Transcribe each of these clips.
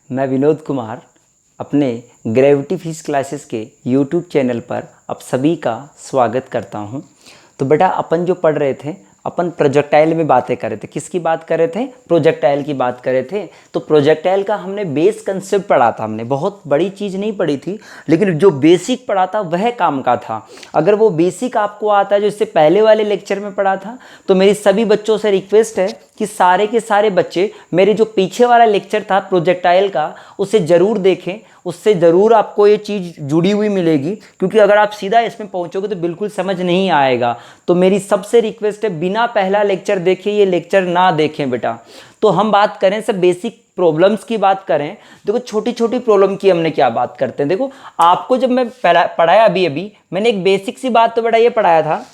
मैं विनोद कुमार अपने gravity physics classes के यूट्यूब चैनल पर आप सभी का स्वागत करता हूं। तो बेटा अपन जो पढ़ रहे थे, अपन प्रोजेक्टाइल में बातें कर रहे थे। किसकी बात कर रहे थे? प्रोजेक्टाइल की बात कर रहे थे। तो प्रोजेक्टाइल का हमने बेस कंसेप्ट पढ़ा था। हमने बहुत बड़ी चीज़ नहीं पढ़ी थी, लेकिन जो बेसिक पढ़ा था वह काम का था। अगर वो बेसिक आपको आता है जो इससे पहले वाले लेक्चर में पढ़ा था, तो मेरी सभी बच्चों से रिक्वेस्ट है कि सारे के सारे बच्चे मेरे जो पीछे वाला लेक्चर था प्रोजेक्टाइल का, उसे ज़रूर देखें। उससे ज़रूर आपको ये चीज़ जुड़ी हुई मिलेगी, क्योंकि अगर आप सीधा इसमें पहुंचोगे तो बिल्कुल समझ नहीं आएगा। तो मेरी सबसे रिक्वेस्ट है, बिना पहला लेक्चर देखे ये लेक्चर ना देखें बेटा। तो हम बात करें सब बेसिक प्रॉब्लम्स की बात करें। देखो छोटी छोटी प्रॉब्लम की हमने क्या बात करते हैं। देखो आपको जब मैं पढ़ाया अभी मैंने एक बेसिक सी बात तो बेटा ये पढ़ाया था।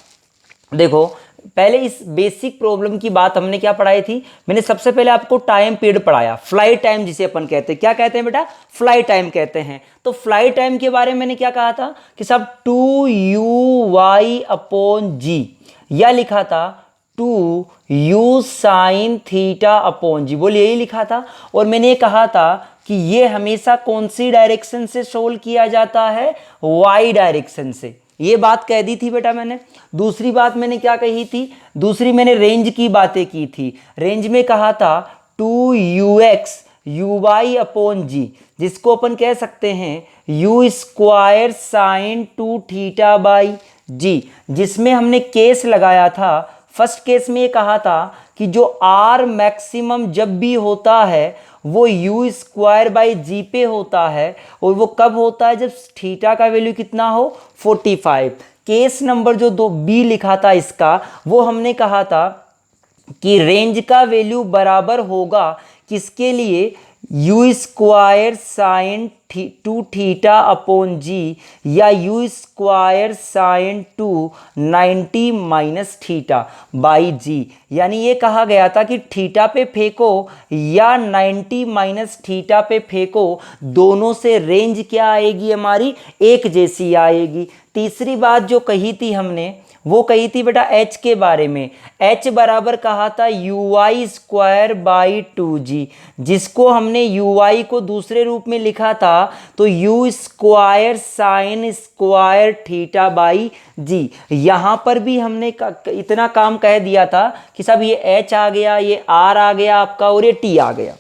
देखो पहले इस बेसिक प्रॉब्लम की बात हमने क्या पढ़ाई थी। मैंने सबसे पहले आपको टाइम पीरियड पढ़ाया, फ्लाइट टाइम जिसे अपन कहते हैं। क्या कहते हैं बेटा? फ्लाइट टाइम कहते हैं। तो फ्लाइट टाइम के बारे में मैंने क्या कहा था कि सब 2u/g, या लिखा था 2u sin θ/g, बोल यही लिखा था। और मैंने ये कहा था कि ये हमेशा कौन सी डायरेक्शन से सोल्व किया जाता है? y डायरेक्शन से। ये बात कह दी थी बेटा मैंने। दूसरी बात मैंने क्या कही थी? दूसरी मैंने रेंज की बातें की थी। रेंज में कहा था 2ux/g, जिसको अपन कह सकते हैं u² sin 2θ/g, जिसमें हमने केस लगाया था। फर्स्ट केस में ये कहा था कि जो r मैक्सिमम जब भी होता है वो u² पे होता है, और वो कब होता है? जब थीटा का वैल्यू कितना हो? 45। केस नंबर जो 2b लिखा था इसका, वो हमने कहा था कि रेंज का वैल्यू बराबर होगा किसके लिए? u² sin 2θ/g या u² sin 290-θ/g। यानी ये कहा गया था कि थीटा पे फेंको या 90-θ पे फेंको, दोनों से रेंज क्या आएगी? हमारी एक जैसी आएगी। तीसरी बात जो कही थी हमने, वो कही थी बेटा h के बारे में। h बराबर कहा था uy²/2g, जिसको हमने uy को दूसरे रूप में लिखा था तो u² sin θ/g। यहाँ पर भी हमने इतना काम कह दिया था कि सब ये h आ गया, ये r आ गया आपका, और ये t आ गया।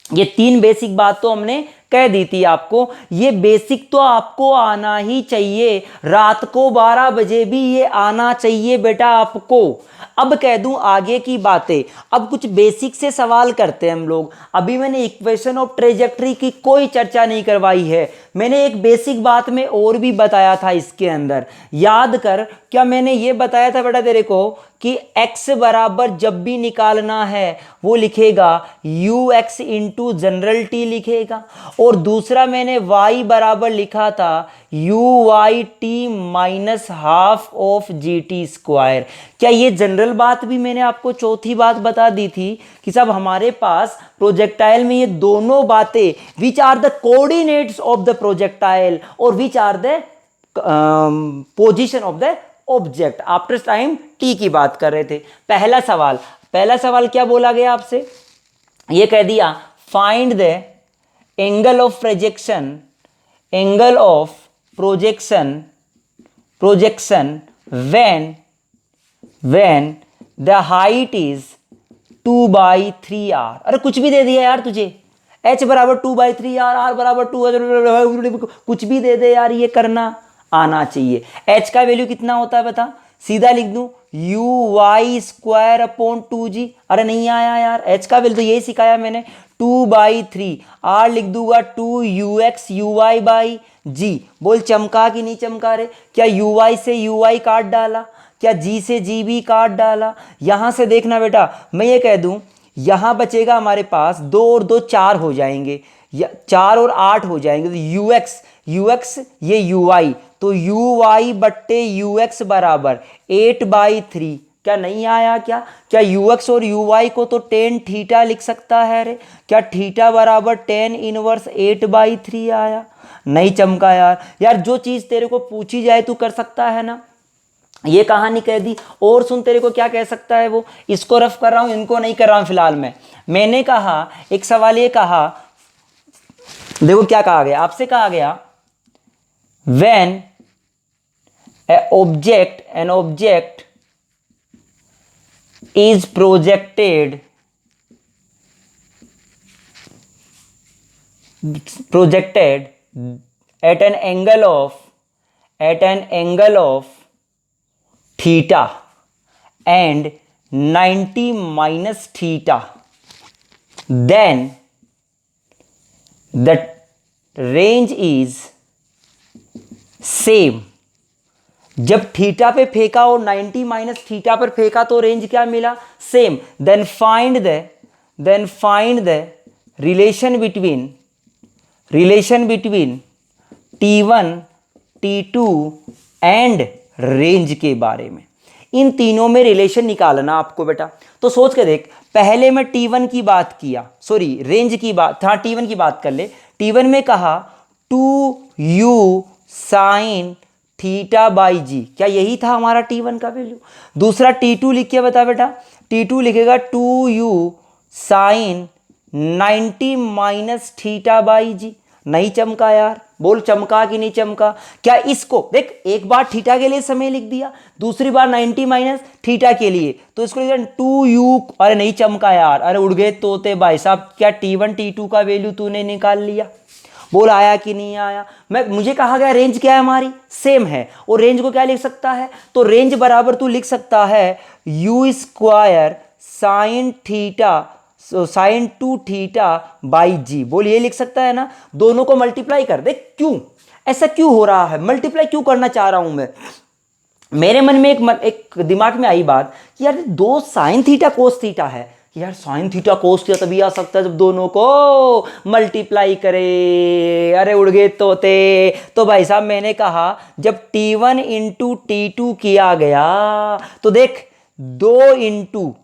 ये तीन बेसिक बात तो हमने कह दी थी आपको। ये बेसिक तो आपको आना ही चाहिए। रात को 12 बजे भी ये आना चाहिए बेटा आपको। अब कह दूं आगे की बातें। अब कुछ बेसिक से सवाल करते हैं हम लोग। अभी मैंने इक्वेशन ऑफ ट्रेजेक्टरी की कोई चर्चा नहीं करवाई है। मैंने एक बेसिक बात में और भी बताया था इसके अंदर, याद कर। क्या मैंने ये बताया था बेटा तेरे को कि x बराबर जब भी निकालना है वो लिखेगा ux इंटू जनरल t लिखेगा, और दूसरा मैंने y बराबर लिखा था uyt minus half of gt²। क्या ये जनरल बात भी मैंने आपको चौथी बात बता दी थी कि सब हमारे पास प्रोजेक्टाइल में ये दोनों बातें, which are the coordinates of the projectile और which are the position of the object after time t की बात कर रहे थे। पहला सवाल क्या बोला गया आपसे? ये कह दिया find the angle of projection when the height is 2/3r। अरे कुछ भी दे दिया यार तुझे, h बराबर 2/3r, r बराबर 2, कुछ भी दे दे यार, ये करना आना चाहिए। h का वैल्यू कितना होता है बता? सीधा लिख दूं uy²/2g। अरे नहीं आया यार, h का वैल्यू तो यही सिखाया मैंने, 2/3। r लिख दूंगा 2ux uy/g। बोल चमका कि नहीं चमका रे? क्या uy से uy काट डाला? क्या g से g भी काट डाला? यहां से देखना बेटा, मैं ये कह दूं यहां बचेगा हमारे पास 2 और 2 4 हो जाएंगे, 4 और 8 हो जाएंगे। तो ux ये uy, तो uy/ux बराबर 8/3। क्या नहीं आया? क्या ux और uy को तो tan थीटा लिख सकता है रे? क्या थीटा बराबर tan इनवर्स 8/3 आया? नहीं चमका यार। जो चीज तेरे को पूछी जाए तू कर सकता है ना। ये कहानी कह दी। और सुन, तेरे को क्या कह सकता है वो, इसको रफ कर रहा हूं, इनको नहीं कर रहा हूं फिलहाल। मैंने कहा एक सवाल ये कहा देखो क्या कहा गया, आपसे कहा गया when an object is projected at an angle of theta and 90 minus theta, then the range is same। जब थीटा पे फेंका और 90 माइनस थीटा पर फेंका तो रेंज क्या मिला, same. Then find the relation between T1 T2 and range के बारे में। इन तीनों में रिलेशन निकालना आपको बेटा। तो सोच के देख, पहले मैं T1 की बात किया, सॉरी रेंज की बात, हाँ T1 की बात कर ले। T1 में कहा 2u साइन थीटा बाई जी, क्या यही था हमारा T1 का वैल्यू। दूसरा T2 लिख के बता बेटा, T2 लिखेगा 2u sine 90 minus theta by g. नहीं चमका यार, बोल चमका कि नहीं चमका। क्या इसको देख, एक बार थीटा के लिए समय लिख दिया, दूसरी बार 90 माइनस थीटा के लिए, तो इसको लिख दिया 2u। अरे नहीं चमका यार, अरे उड़ गए तोते भाई साहब। क्या T1 T2 का वैल्यू तूने निकाल लिया, बोल आया कि नहीं आया। मुझे कहा गया रेंज क्या है हमारी, सेम है। और रेंज को क्या लिख सकता है, तो रेंज बराबर तू लिख सकता है u square sine theta sine 2 theta by g. बोल ये लिख सकता है ना। दोनों को मल्टीप्लाई कर दे। क्यों ऐसा क्यों हो रहा है, मल्टीप्लाई क्यों करना चाह रहा हूं मैं। मेरे मन में एक दिमाग में आई बात कि यार दो साइन थीटा कोस थीटा है, यार साइन थीटा कोस थीटा तभी आ सकता है जब दोनों को मल्टीप्लाई करे। अरे उड़ गए तोते। तो भाई साहब मैंने कहा जब T1 इंटू T2 किया गया तो देख 2 इंटू,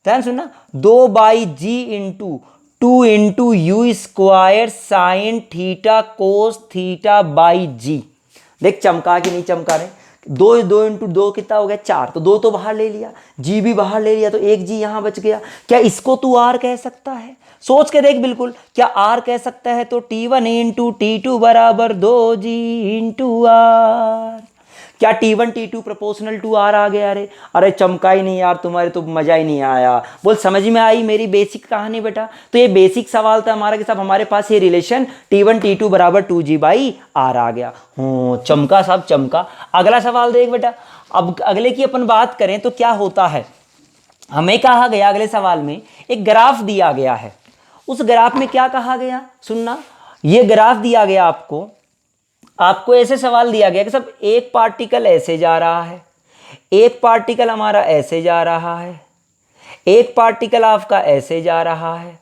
ध्यान सुनना, 2 by g into 2 into u square sine theta cos theta by g. देख चमका कि नहीं चमका रहे। 2 इंटू 2 कितना हो गया 4, तो 2 तो बाहर ले लिया, जी भी बाहर ले लिया, तो एक जी यहां बच गया। क्या इसको तू आर कह सकता है, सोच के देख बिल्कुल, क्या आर कह सकता है। तो T1 इंटू T2 बराबर 2G इंटू आर। क्या T1 T2 proportional to are आ गया। अरे चमका ही नहीं यार, तुम्हारे तो मजा ही नहीं आया। बोल समझ में आई मेरी बेसिक कहानी बेटा। तो ये बेसिक सवाल था हमारा कि साहब हमारे पास ये रिलेशन T1 T2 बराबर 2G बाई आर आ गया। चमका साहब चमका। अगला सवाल देख बेटा। अब अगले की अपन बात करें तो क्या होता है, हमें कहा गया अगले सवाल में एक ग्राफ दिया गया है। उस ग्राफ में क्या कहा गया सुनना, ये ग्राफ दिया गया आपको ऐसे सवाल दिया गया कि सब एक पार्टिकल ऐसे जा रहा है, एक पार्टिकल हमारा ऐसे जा रहा है, एक पार्टिकल आपका ऐसे जा रहा है,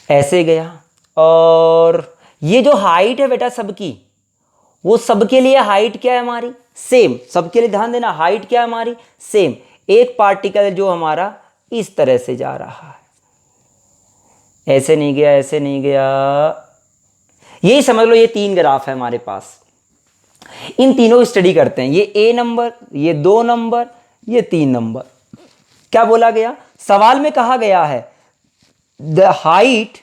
ऐसे गया। और ये जो हाइट है बेटा सबकी, वो सबके लिए हाइट क्या है हमारी, सेम। सबके लिए ध्यान देना, हाइट क्या है हमारी, सेम। एक पार्टिकल जो हमारा इस तरह से जा रहा है, ऐसे नहीं गया, ऐसे नहीं गया। यही समझ लो ये 3 ग्राफ है हमारे पास। इन तीनों की स्टडी करते हैं। ये A नंबर, ये 2 नंबर, ये 3 नंबर। क्या बोला गया सवाल में, कहा गया है द हाइट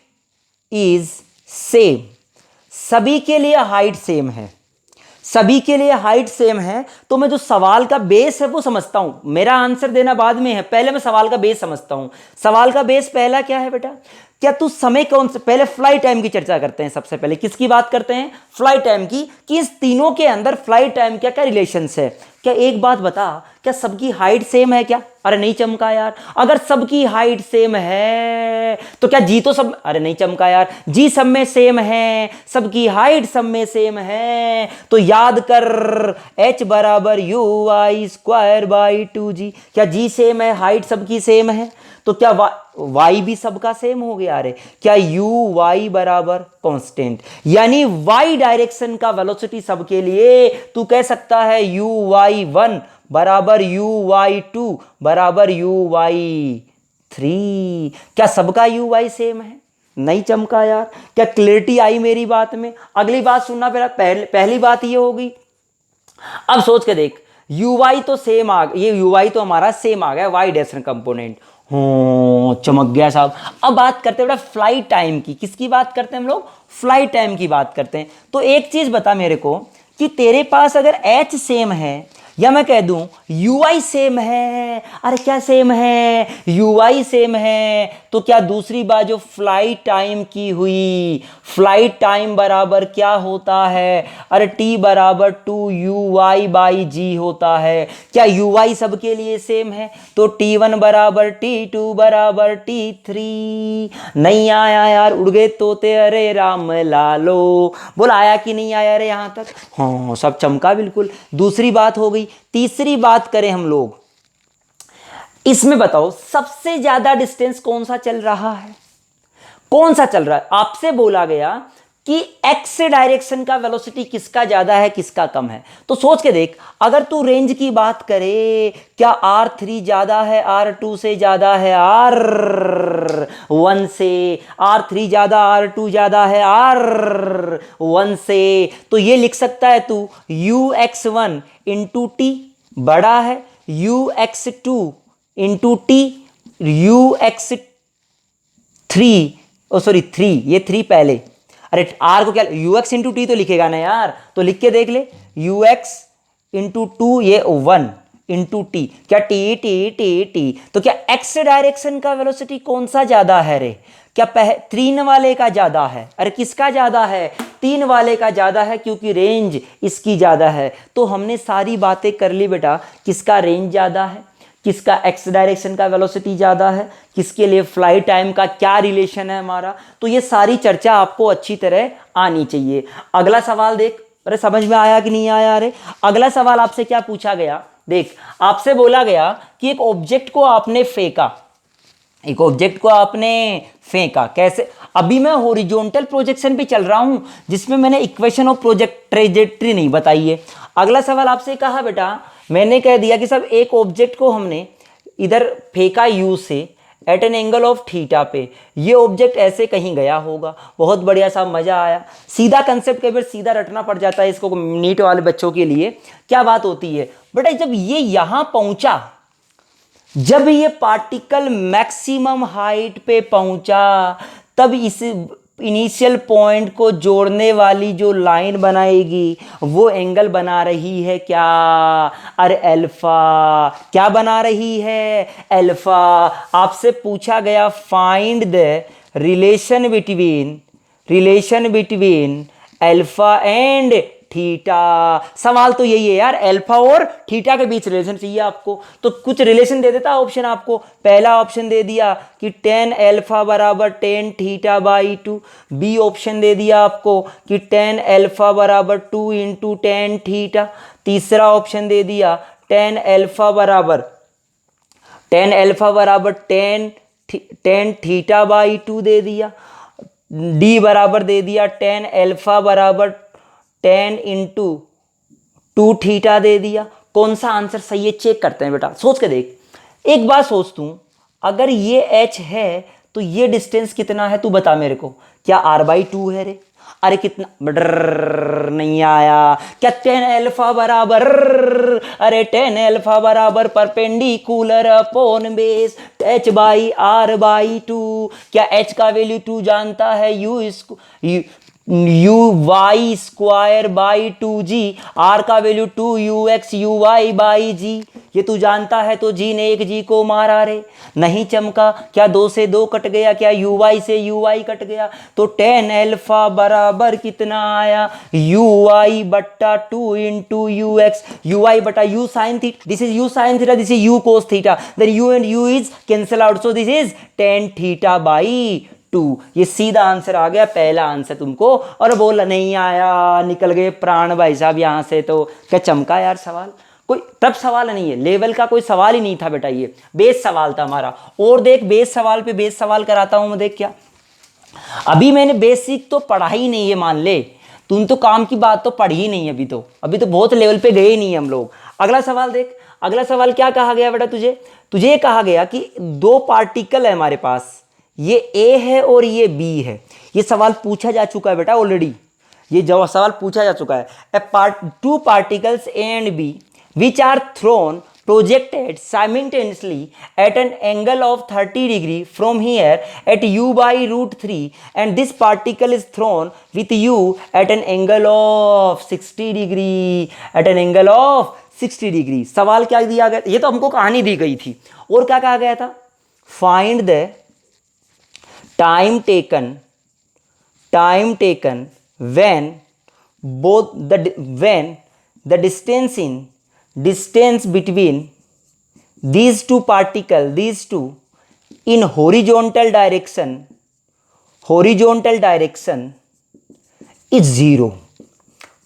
इज सेम। सभी के लिए हाइट सेम है, सभी के लिए हाइट सेम है। तो मैं जो सवाल का बेस है वो समझता हूं, मेरा आंसर देना बाद में है, पहले मैं सवाल का बेस समझता हूं। सवाल का बेस पहला क्या है बेटा, क्या तू समय कौन से, पहले फ्लाई टाइम की चर्चा करते हैं। सबसे पहले किसकी बात करते हैं, फ्लाई टाइम की, कि इस तीनों के अंदर फ्लाई टाइम क्या क्या रिलेशंस है। क्या एक बात बता, क्या सबकी हाइट सेम है क्या। अरे नहीं चमका यार। अगर सबकी हाइट सेम है तो क्या जी तो सब, अरे नहीं चमका यार, जी सब में सेम है, सबकी हाइट सब में सेम है। तो याद कर h बराबर u y square by 2G। क्या जी सेम है, हाइट सबकी सेम है, तो क्या y भी सबका सेम हो गया। अरे क्या u y बराबर कांस्टेंट, यानी y डायरेक्शन का वेलोसिटी सबके लिए तू कह सकता है uy1 बराबर uy2 बराबर uy3। क्या सबका uy सेम है, नहीं चमका यार। क्या क्लियरिटी आई मेरी बात में। अगली बात सुनना, पहली बात ये होगी। अब सोच के देख, uy तो सेम आ, ये uy तो हमारा सेम आ गया, y डायरेक्शन कंपोनेंट। हो चमक गया साहब। अब बात करते हैं बेटा फ्लाइट टाइम की। किसकी बात करते हैं हम लोग? फ्लाइट टाइम की बात करते हैं। तो एक चीज बता मेरे को कि तेरे पास अगर एच सेम है या मैं कह दूं यूआई सेम है, अरे क्या सेम है? यूआई सेम है, तो क्या दूसरी बात जो फ्लाइट टाइम की हुई, फ्लाइट टाइम बराबर क्या होता है? अरे टी बराबर 2 u/g होता है। क्या यूआई सबके लिए सेम है? तो T1 बराबर T2 बराबर T3। नहीं आया यार, उड़ गए तोते अरे राम लालो। बोल आया कि नहीं आया रे यहां तक? हाँ सब चमका बिल्कुल। दूसरी बात हो गई। तीसरी बात करें हम लोग, इसमें बताओ सबसे ज्यादा डिस्टेंस कौन सा चल रहा है? कौन सा चल रहा है? आपसे बोला गया कि एक्स डायरेक्शन का वेलोसिटी किसका ज्यादा है किसका कम है। तो सोच के देख, अगर तू रेंज की बात करे, क्या R3 ज्यादा है R2 से, ज्यादा है R1 से, R3 ज्यादा R2 ज्यादा है R1 से, तो ये लिख सकता है तू ux1 इंटू टी बड़ा है ux2 इंटू टी ux3, ओ सॉरी 3, ये 3 पहले। अरे आर को क्या ux इंटू टी तो लिखेगा ना यार, तो लिख के देख ले ux इंटू 2 ये 1 इंटू टी, क्या टी टी टी टी, तो क्या एक्स डायरेक्शन का वेलोसिटी कौन सा ज्यादा है रे? क्या 3 वाले का ज्यादा है? अरे किसका ज्यादा है? 3 वाले का ज्यादा है, क्योंकि रेंज इसकी ज्यादा है। तो हमने सारी बातें कर ली बेटा, किसका रेंज ज्यादा है, किसका एक्स डायरेक्शन का वेलोसिटी ज़्यादा है, किसके लिए फ्लाइट टाइम का क्या रिलेशन है हमारा। तो ये सारी चर्चा आपको अच्छी तरह आनी चाहिए। अगला सवाल देख, अरे समझ में आया कि नहीं आया? अरे अगला सवाल आपसे क्या पूछा गया, देख आपसे बोला गया कि एक ऑब्जेक्ट को आपने फेंका, एक ऑब्जेक्ट को आपने फेंका कैसे? अभी मैं हॉरिजॉन्टल प्रोजेक्शन पे चल रहा हूं, जिसमें मैंने इक्वेशन ऑफ प्रोजेक्ट ट्रेजेक्ट्री नहीं बताई है। अगला सवाल आपसे कहा बेटा, मैंने कह दिया कि सब एक ऑब्जेक्ट को हमने इधर फेंका यू से at an angle of theta पे, ये ऑब्जेक्ट ऐसे कहीं गया होगा। बहुत बढ़िया सा, मजा आया। सीधा कंसेप्ट कई बार सीधा रटना पड़ जाता है इसको नीट वाले बच्चों के लिए। क्या बात होती है बेटा, जब ये यहां पहुंचा, जब ये पार्टिकल मैक्सिमम हाइट पे पहुंचा, तब इस इनिशियल पॉइंट को जोड़ने वाली जो लाइन बनाएगी वो एंगल बना रही है क्या? अरे अल्फा। क्या बना रही है? अल्फा। आपसे पूछा गया find the relation between alpha and theta. सवाल तो यही है यार, अल्फा और थीटा के बीच रिलेशन चाहिए आपको। तो कुछ रिलेशन दे देता ऑप्शन आपको। पहला ऑप्शन दे दिया कि tan अल्फा बराबर tan theta by 2। B option दे दिया आपको कि tan अल्फा बराबर 2 इंटू tan थीटा। तीसरा ऑप्शन दे दिया tan अल्फा बराबर tan थीटा बाई 2 दे दिया। डी बराबर दे दिया tan अल्फा बराबर 10 इंटू 2 थीटा दे दिया। कौन सा आंसर सही है चेक करते हैं बेटा, सोच के देख। एक बात सोच तू, अगर ये h है तो ये डिस्टेंस कितना है तू बता मेरे को। क्या r/2 है रे? अरे कितना नहीं आया। क्या tan अल्फा बराबर, अरे tan अल्फा बराबर परपेंडिकुलर अपॉन बेस h/r/2। क्या h का वैल्यू तू जानता है y square by 2g, r का value 2ux uy by g। ये तू जानता है, तो g ने एक g को मारा रे, नहीं चमका। क्या 2 से 2 कट गया, क्या uy से uy कट गया। तो tan अल्फा बराबर कितना आया, uy बट्टा 2 इंटू ux, uy बटा u sine theta, this is u sine theta, this is u cos theta, then u and u is cancel out, so this is tan theta by 2। ये सीधा answer आ गया, पहला answer तुमको। और बोला नहीं आया, निकल गए प्राण भाई साहब यहां से। तो क्या चमका यार सवाल, कोई टफ सवाल नहीं है, लेवल का कोई सवाल ही नहीं था बेटा, ये बेस सवाल था हमारा। और देख बेस सवाल पे बेस सवाल कराता हूं मैं, देख क्या अभी मैंने बेसिक तो पढ़ा ही नहीं है, मान ले तुम तो काम की बात तो पढ़ी ही नहीं है अभी तो बहुत लेवल पे गए ही नहीं है हम लोग। अगला सवाल देख, अगला सवाल क्या कहा गया बेटा, तुझे कहा गया कि 2 पार्टिकल है हमारे पास, ये A है और ये B है। ये सवाल पूछा जा चुका है बेटा ऑलरेडी, ये सवाल पूछा जा चुका है। 2 particles A and B which are thrown projected simultaneously at an angle of 30 degree from here at u by root 3 and this particle is thrown with u at an angle of 60 degree at an angle of 60 degree। सवाल क्या दिया गया, ये तो हमको कहानी दी गई थी, और क्या कहा गया था, find the time taken when the distance between these two in horizontal direction is zero।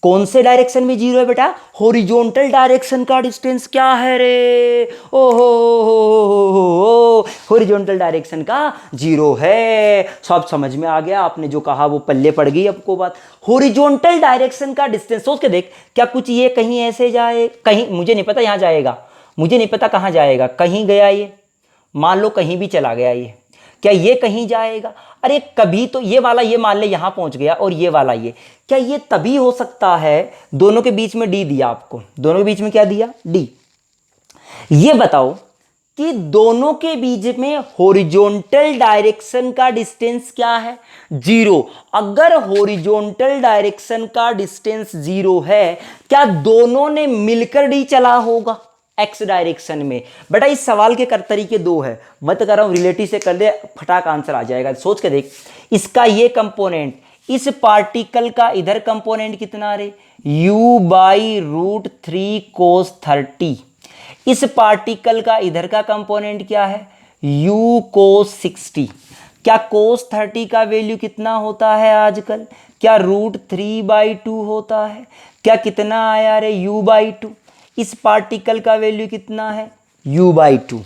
कौन से डायरेक्शन में जीरो है बेटा, हॉरिजॉन्टल डायरेक्शन का डिस्टेंस क्या है रे, ओहो हॉरिजॉन्टल डायरेक्शन का जीरो है। सब समझ में आ गया, आपने जो कहा वो पल्ले पड़ गई आपको बात। हॉरिजॉन्टल डायरेक्शन का डिस्टेंस सोच के देख, क्या कुछ ये कहीं ऐसे जाए, कहीं मुझे नहीं पता यहाँ जाएगा, मुझे नहीं पता कहाँ जाएगा, कहीं गया ये, मान लो कहीं भी चला गया ये, क्या ये कहीं जाएगा, अरे कभी तो ये वाला ये मान ले यहां पहुंच गया और ये वाला ये, क्या ये तभी हो सकता है, दोनों के बीच में डी दिया आपको, दोनों के बीच में क्या दिया, डी। ये बताओ कि दोनों के बीच में हॉरिजॉन्टल डायरेक्शन का डिस्टेंस क्या है, जीरो। अगर हॉरिजॉन्टल डायरेक्शन का डिस्टेंस जीरो है, क्या दोनों ने मिलकर डी चला होगा एक्स डायरेक्शन में। बेटा इस सवाल के कर तरीके दो है, मत कर रहा हूं रिलेटिव से कर दे, फटाक आंसर आ जाएगा। सोच के देख, इसका ये कंपोनेंट, इस पार्टिकल का इधर कंपोनेंट कितना रे, u बाई रूट 3 cos 30। इस पार्टिकल का इधर का कंपोनेंट क्या है, u cos 60। क्या cos 30 का वैल्यू कितना होता है आजकल, क्या रूट 3/2 होता है, क्या कितना आया रे, u/2। इस पार्टिकल का वैल्यू कितना है, u/2।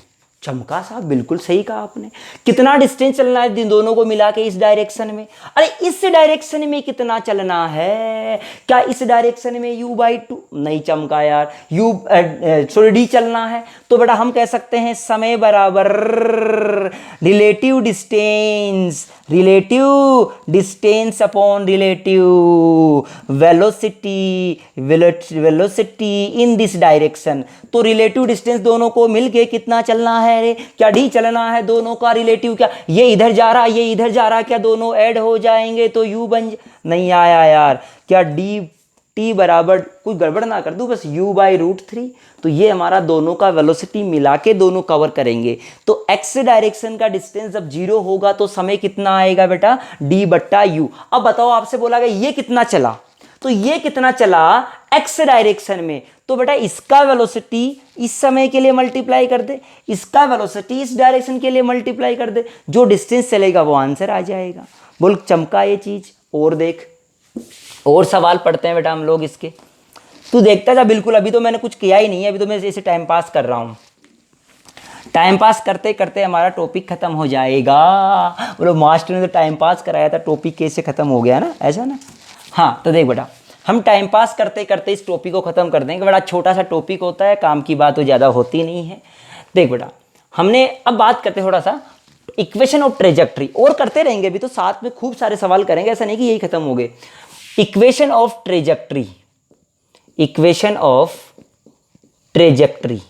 चमका साहब बिल्कुल सही कहा आपने। कितना डिस्टेंस चलना है दोनों को मिला के इस डायरेक्शन में, अरे इस डायरेक्शन में कितना चलना है, क्या इस डायरेक्शन में u/2 नहीं चमका यार, d चलना है। तो बेटा हम कह सकते हैं समय बराबर relative distance upon relative velocity in this direction. तो रिलेटिव डिस्टेंस दोनों को मिलके कितना चलना है रे, क्या डी चलना है, दोनों का रिलेटिव क्या, ये इधर जा रहा ये इधर जा रहा, क्या दोनों ऐड हो जाएंगे तो u नहीं आया यार, क्या डी टी बराबर, कोई गड़बड़ ना कर दूं, बस u/√3। तो ये हमारा दोनों का वेलोसिटी मिला के दोनों कवर करेंगे। तो x डायरेक्शन का डिस्टेंस जब जीरो होगा तो समय कितना आएगा बेटा, d/u। अब बताओ आपसे बोला गया ये कितना चला, तो ये कितना चला x डायरेक्शन में, तो बेटा इसका वेलोसिटी इस समय के लिए मल्टीप्लाई कर दे, इसका वेलोसिटी इस डायरेक्शन के लिए मल्टीप्लाई कर दे, जो डिस्टेंस चलेगा वो आंसर आ जाएगा। बोल चमका ये चीज। और देख, और सवाल पढ़ते हैं बेटा हम लोग इसके, तू देखता जा बिल्कुल, अभी तो मैंने कुछ किया ही नहीं है, अभी तो मैं ऐसे टाइम पास कर रहा हूं। टाइम पास करते करते हमारा टॉपिक खत्म हो जाएगा। बोलो मास्टर ने तो टाइम पास कराया था, टॉपिक कैसे खत्म हो गया ना, ऐसा ना। हाँ तो देख बेटा, हम टाइम पास करते करते इस टॉपिक को खत्म कर देंगे। बड़ा छोटा सा टॉपिक होता है, काम की बात तो ज़्यादा होती नहीं है। देख बेटा, हमने अब बात करते थोड़ा सा इक्वेशन ऑफ ट्रेजेक्ट्री, और करते रहेंगे अभी तो, साथ में खूब सारे सवाल करेंगे, ऐसा नहीं कि यही खत्म हो गए। Equation of trajectory, equation of trajectory.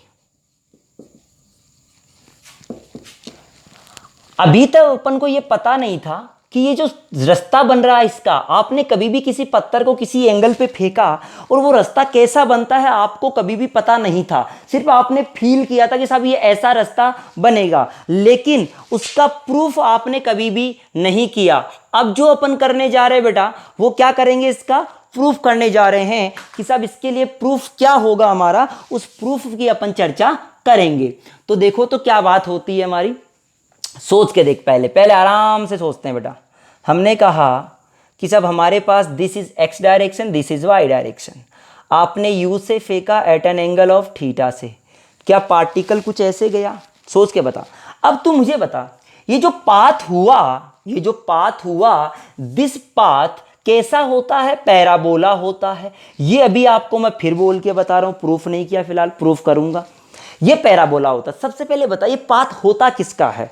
अभी तक अपन को ये पता नहीं था कि ये जो रास्ता बन रहा है इसका, आपने कभी भी किसी पत्थर को किसी एंगल पे फेंका और वो रास्ता कैसा बनता है आपको कभी भी पता नहीं था, सिर्फ आपने फील किया था कि साहब ये ऐसा रास्ता बनेगा, लेकिन उसका प्रूफ आपने कभी भी नहीं किया। अब जो अपन करने जा रहे हैं बेटा, वो क्या करेंगे, इसका प्रूफ करने जा रहे हैं कि साहब इसके लिए प्रूफ क्या होगा हमारा, उस प्रूफ की अपन चर्चा करेंगे। तो देखो तो क्या बात होती है हमारी, सोच के देख, पहले आराम से सोचते हैं बेटा। हमने कहा कि सब हमारे पास this is X direction, this is Y direction. आपने यू से फेंका at an angle of theta से, क्या पार्टिकल कुछ ऐसे गया, सोच के बता। अब तू मुझे बता, ये जो पाथ हुआ, दिस पाथ कैसा होता है, पैराबोला होता है। ये अभी आपको मैं फिर बोल के बता रहा हूं, प्रूफ नहीं किया, फिलहाल प्रूफ करूंगा। ये पैराबोला होता है। सबसे पहले बता, ये पाथ होता किसका है,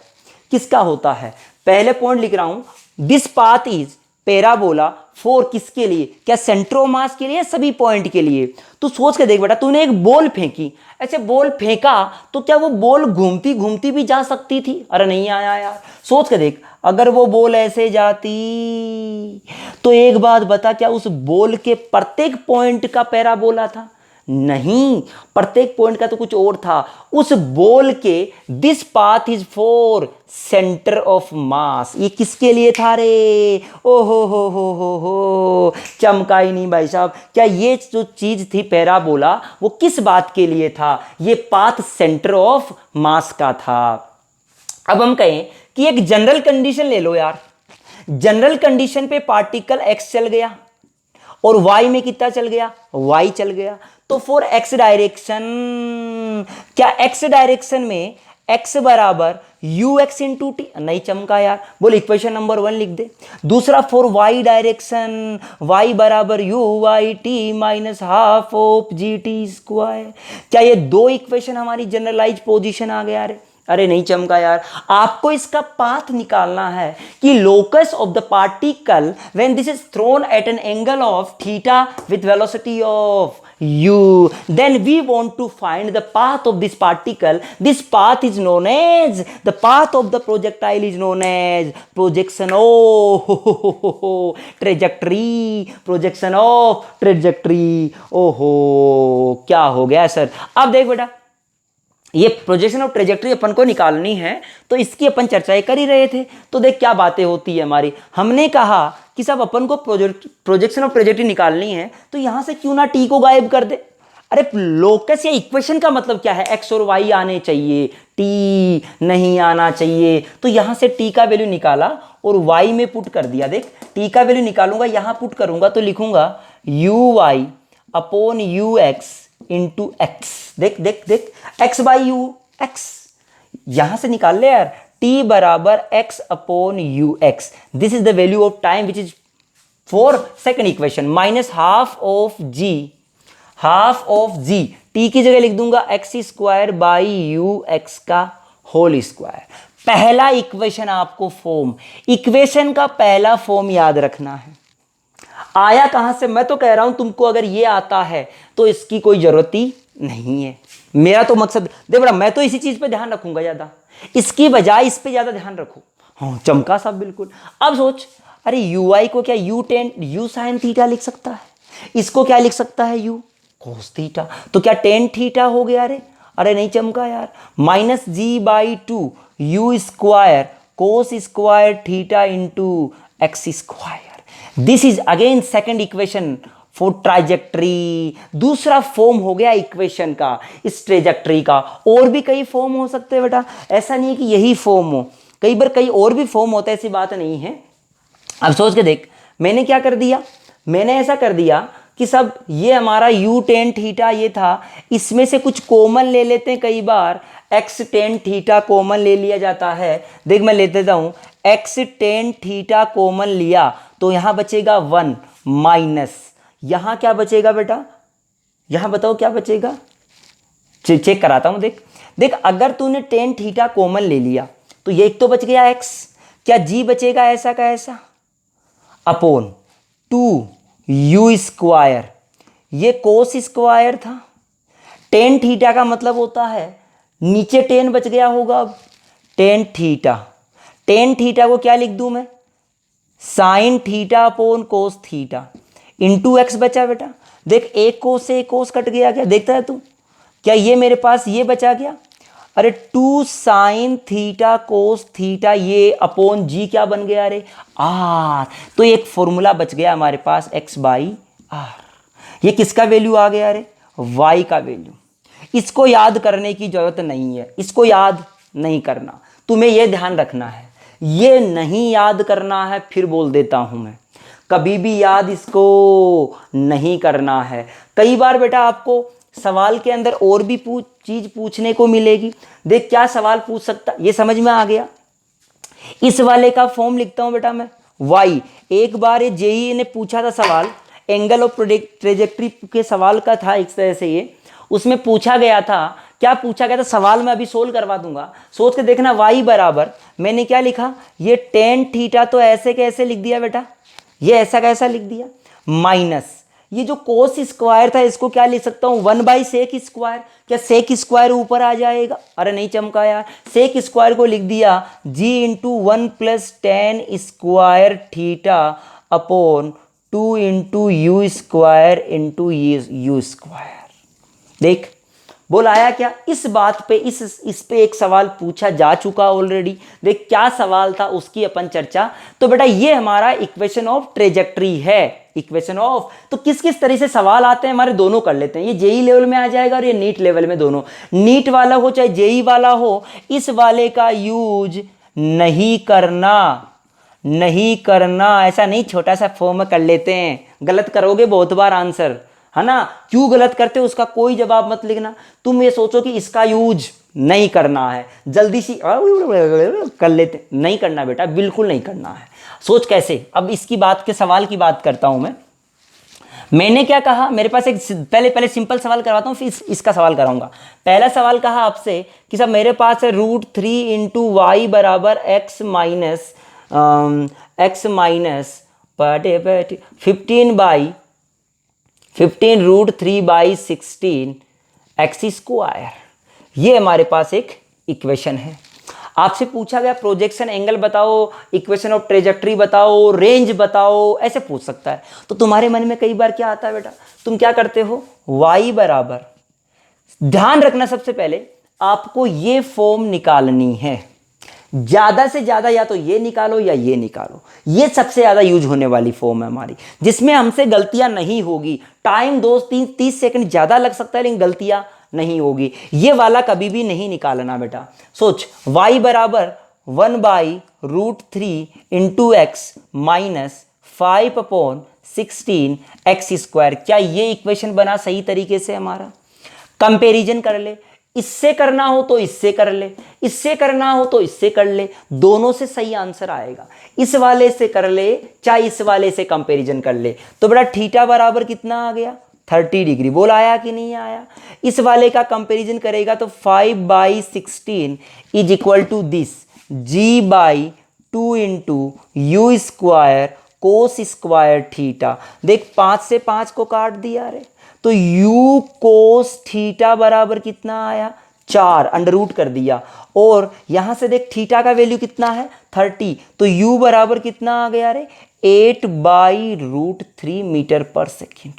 किसका होता है। पहले पॉइंट लिख रहा हूं, this path is parabola for किसके लिए, क्या सेंटर ऑफ मास के लिए, सभी पॉइंट के लिए। तो सोच के देख बेटा, तूने एक बॉल फेंकी, ऐसे बॉल फेंका तो क्या वो बॉल घूमती घूमती भी जा सकती थी? अरे नहीं आया यार। सोच के देख, अगर वो बॉल ऐसे जाती तो एक बात बता, क्या उस बॉल के प्रत्येक पॉइंट का पैराबोला था? नहीं, प्रत्येक पॉइंट का तो कुछ और था। उस बॉल के this path is for centre of mass, ये किसके लिए था रे? ओ हो, चमका ही नहीं भाई साहब। क्या ये जो चीज थी पैराबोला, वो किस बात के लिए था? ये पाथ सेंटर ऑफ मास का था। अब हम कहें कि एक जनरल कंडीशन ले लो यार, जनरल कंडीशन पे पार्टिकल एक्स चल गया और y में कितना चल गया? y चल गया। तो फॉर x डायरेक्शन, क्या x डायरेक्शन में x बराबर यू एक्स इंटू टी? नहीं चमका यार, बोल इक्वेशन नंबर 1 लिख दे। दूसरा फॉर y डायरेक्शन, y बराबर u y t minus half of g t square. क्या ये दो इक्वेशन हमारी जनरलाइज पोजीशन आ गया रे? अरे नहीं चमका यार। आपको इसका पाथ निकालना है कि locus of the particle when this is thrown at an angle of theta with velocity of u, then we want to find the path of this particle. This path is known as, the path of the projectile is known as projection of trajectory, projection of trajectory। ओहो क्या हो गया sir? अब देख बेटा, ये projection of trajectory अपन को निकालनी है, तो इसकी अपन चर्चाएं कर ही रहे थे। तो देख क्या बातें होती है हमारी। हमने कहा कि सब अपन को प्रोजेक्शन ऑफ ट्रेजेक्ट्री निकालनी है, तो यहां से क्यों ना टी को गायब कर दे। अरे लोकस या इक्वेशन का मतलब क्या है? एक्स और वाई आने चाहिए, टी नहीं आना चाहिए। तो यहां से टी का वैल्यू निकाला और वाई में पुट कर दिया। देख टी का वैल्यू निकालूंगा, यहां पुट करूंगा तो लिखूंगा u y upon u x into x. देख देख देख, एक्स बाई यू एक्स, यहां से निकाल ले यार। टी बराबर x upon u x, this is the value of time which is for second equation, minus half of g, half of g, t की जगह लिख दूंगा x square by u x का होल स्क्वायर। पहला equation आपको form, equation का पहला form याद रखना है। आया कहां से? मैं तो कह रहा हूं तुमको अगर ये आता है तो इसकी कोई जरूरत ही नहीं है। मेरा तो मकसद देख बड़ा, मैं तो इसी चीज पे ध्यान रखूंगा ज्यादा, इसकी बजाय इस पे ज्यादा ध्यान रखो। हाँ चमका साहब बिल्कुल। अब सोच, अरे यू आई को क्या you ten you sine theta लिख सकता है? इसको क्या लिख सकता है? You cos theta. तो क्या टेन थीटा हो गया रे? अरे नहीं चमका यार। Minus g by two u square cos square theta into x square. This is again second equation for trajectory. दूसरा फॉर्म हो गया इक्वेशन का इस ट्रेजेक्ट्री का। और भी कई फॉर्म हो सकते हैं बेटा, ऐसा नहीं है कि यही फॉर्म हो, कई बार कई और भी फॉर्म होता है, ऐसी बात नहीं है। अब सोच के देख, मैंने क्या कर दिया, मैंने ऐसा कर दिया कि सब ये हमारा यू टेन थीटा ये था, इसमें से कुछ कॉमन ले लेते हैं। कई बार एक्स टेन थीटा कॉमन ले लिया जाता है। देख मैं ले देता हूं, एक्स टेन थीटा कॉमन लिया तो यहां बचेगा 1 माइनस, यहां क्या बचेगा बेटा? यहां बताओ क्या बचेगा? चेक कराता हूं। देख देख, अगर तूने टेन थीटा कॉमन ले लिया तो ये एक तो बच गया एक्स, क्या जी बचेगा ऐसा का ऐसा अपॉन 2 यू स्क्वायर, ये कोस स्क्वायर था। टेन थीटा का मतलब होता है नीचे टेन बच गया होगा। अब टेन थीटा, टेन थीटा को क्या लिख दूं मैं? साइन थीटा अपॉन कोस थीटा इंटू एक्स बचा बेटा। देख एक कोस से एक कोस कट गया, क्या देखता है तू? क्या ये मेरे पास ये बचा गया? अरे 2 साइन थीटा कोस थीटा, ये अपॉन जी क्या बन गया? अरे आर। तो एक फॉर्मूला बच गया हमारे पास एक्स बाई आर। ये किसका वैल्यू आ गया? अरे वाई का वैल्यू। इसको याद करने की जरूरत नहीं है, इसको याद नहीं करना, तुम्हें यह ध्यान रखना है, ये नहीं याद करना है। फिर बोल देता हूं मैं, कभी भी याद इसको नहीं करना है। कई बार बेटा आपको सवाल के अंदर और भी चीज पूछने को मिलेगी। देख क्या सवाल पूछ सकता, ये समझ में आ गया। इस वाले का फॉर्म लिखता हूं बेटा मैं, वाई। एक बार ये जेईई ने पूछा था सवाल, एंगल ऑफ ट्रेजेक्ट्री के सवाल का था इस तरह से। ये उसमें पूछा गया था, क्या पूछा गया था सवाल मैं अभी सोल्व करवा दूंगा, सोच के देखना। वाई बराबर मैंने क्या लिखा, ये टेन थीटा तो ऐसे कैसे लिख दिया बेटा, ये ऐसा कैसा लिख दिया, माइनस ये जो कोस स्क्वायर था इसको क्या लिख सकता हूँ, 1/sec स्क्वायर। क्या सेक स्क्वायर ऊपर आ जाएगा, अरे नहीं चमका यार, सेक स्क्वायर को लिख दिया g into 1 + tan square theta upon 2 into u square into u square. देख बोल आया क्या, इस बात पे इस पे एक सवाल पूछा जा चुका ऑलरेडी। देख क्या सवाल था उसकी अपन चर्चा। तो बेटा ये हमारा इक्वेशन ऑफ ट्रेजेक्ट्री है, इक्वेशन ऑफ। तो किस किस तरह से सवाल आते हैं हमारे, दोनों कर लेते हैं। ये जेई लेवल में आ जाएगा और ये नीट लेवल में, दोनों नीट वाला हो चाहे जेई वाला हो, इस वाले का यूज नहीं करना, नहीं करना। ऐसा नहीं छोटा सा फॉर्म में कर लेते हैं, गलत करोगे बहुत बार आंसर, है ना। क्यों गलत करते हो उसका कोई जवाब मत लिखना, तुम ये सोचो कि इसका यूज नहीं करना है, जल्दी सी कर लेते, नहीं करना बेटा, बिल्कुल नहीं करना है। सोच कैसे, अब इसकी बात के सवाल की बात करता हूं मैंने क्या कहा, मेरे पास एक पहले सिंपल सवाल करवाता हूं, फिर इसका सवाल कराऊंगा। पहला सवाल कहा आपसे कि सब मेरे पास है √3 इंटू वाई बराबर x माइनस 15 √3/16 x स्क्वायर। ये हमारे पास एक इक्वेशन है। आपसे पूछा गया प्रोजेक्शन एंगल बताओ, इक्वेशन ऑफ ट्रेजेक्ट्री बताओ, रेंज बताओ, ऐसे पूछ सकता है। तो तुम्हारे मन में कई बार क्या आता है बेटा, तुम क्या करते हो, y बराबर, ध्यान रखना सबसे पहले आपको ये फॉर्म निकालनी है। ज्यादा से ज्यादा या तो ये निकालो या ये निकालो, ये सबसे ज्यादा यूज होने वाली फॉर्म है हमारी, जिसमें हमसे गलतियां नहीं होगी। टाइम 2-30 सेकंड ज्यादा लग सकता है लेकिन गलतियां नहीं होगी। ये वाला कभी भी नहीं निकालना बेटा। सोच y बराबर 1/√3 into x minus 5/16 x square. क्या ये इक्वेशन बना सही तरीके से हमारा? कंपेरिजन कर ले, इससे करना हो तो इससे कर ले, इससे करना हो तो इससे कर ले, दोनों से सही आंसर आएगा। इस वाले से कर ले चाहे इस वाले से कंपैरिजन कर ले। तो बेटा थीटा बराबर कितना आ गया, 30 डिग्री। बोल आया कि नहीं आया? इस वाले का कंपैरिजन करेगा तो 5/16 is equal to this g/2 into u square cos square theta. देख 5 से 5 को काट दिया रे, तो u कोस थीटा बराबर कितना आया, 4, अंडर रूट कर दिया। और यहां से देख थीटा का वैल्यू कितना है, 30, तो u बराबर कितना आ गया रे, 8/√3 मीटर पर सेकेंड।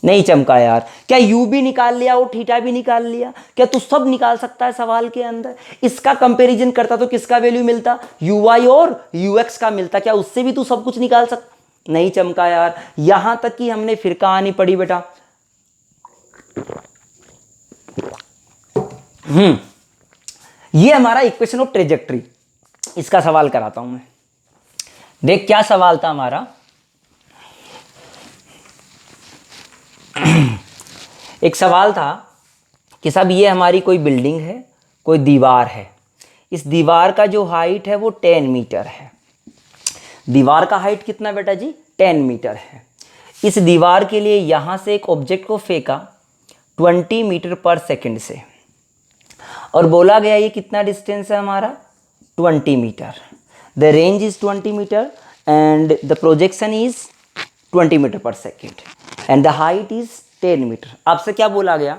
नहीं चमका यार, क्या u भी निकाल लिया और थीटा भी निकाल लिया? क्या तू सब निकाल सकता है सवाल के अंदर? इसका कंपैरिजन करता तो किसका वैल्यू मिलता, uy और ux का मिलता। क्या उससे भी तू सब कुछ निकाल सकता? नहीं चमका यार, यहां तक कि हमने फिर कहानी पढ़ी बेटा। ये हमारा इक्वेशन ऑफ ट्रेजेक्ट्री, इसका सवाल कराता हूं मैं। देख क्या सवाल था हमारा, एक सवाल था कि साहब ये हमारी कोई बिल्डिंग है, कोई दीवार है, इस दीवार का जो हाइट है वो 10 मीटर है। दीवार का हाइट कितना बेटा जी, 10 मीटर है। इस दीवार के लिए यहां से एक ऑब्जेक्ट को फेंका 20 मीटर पर सेकंड से, और बोला गया ये कितना डिस्टेंस है हमारा, 20 metre. The range is 20 metre and the projection is 20 metre per second and the height is 10 metre. आपसे क्या बोला गया,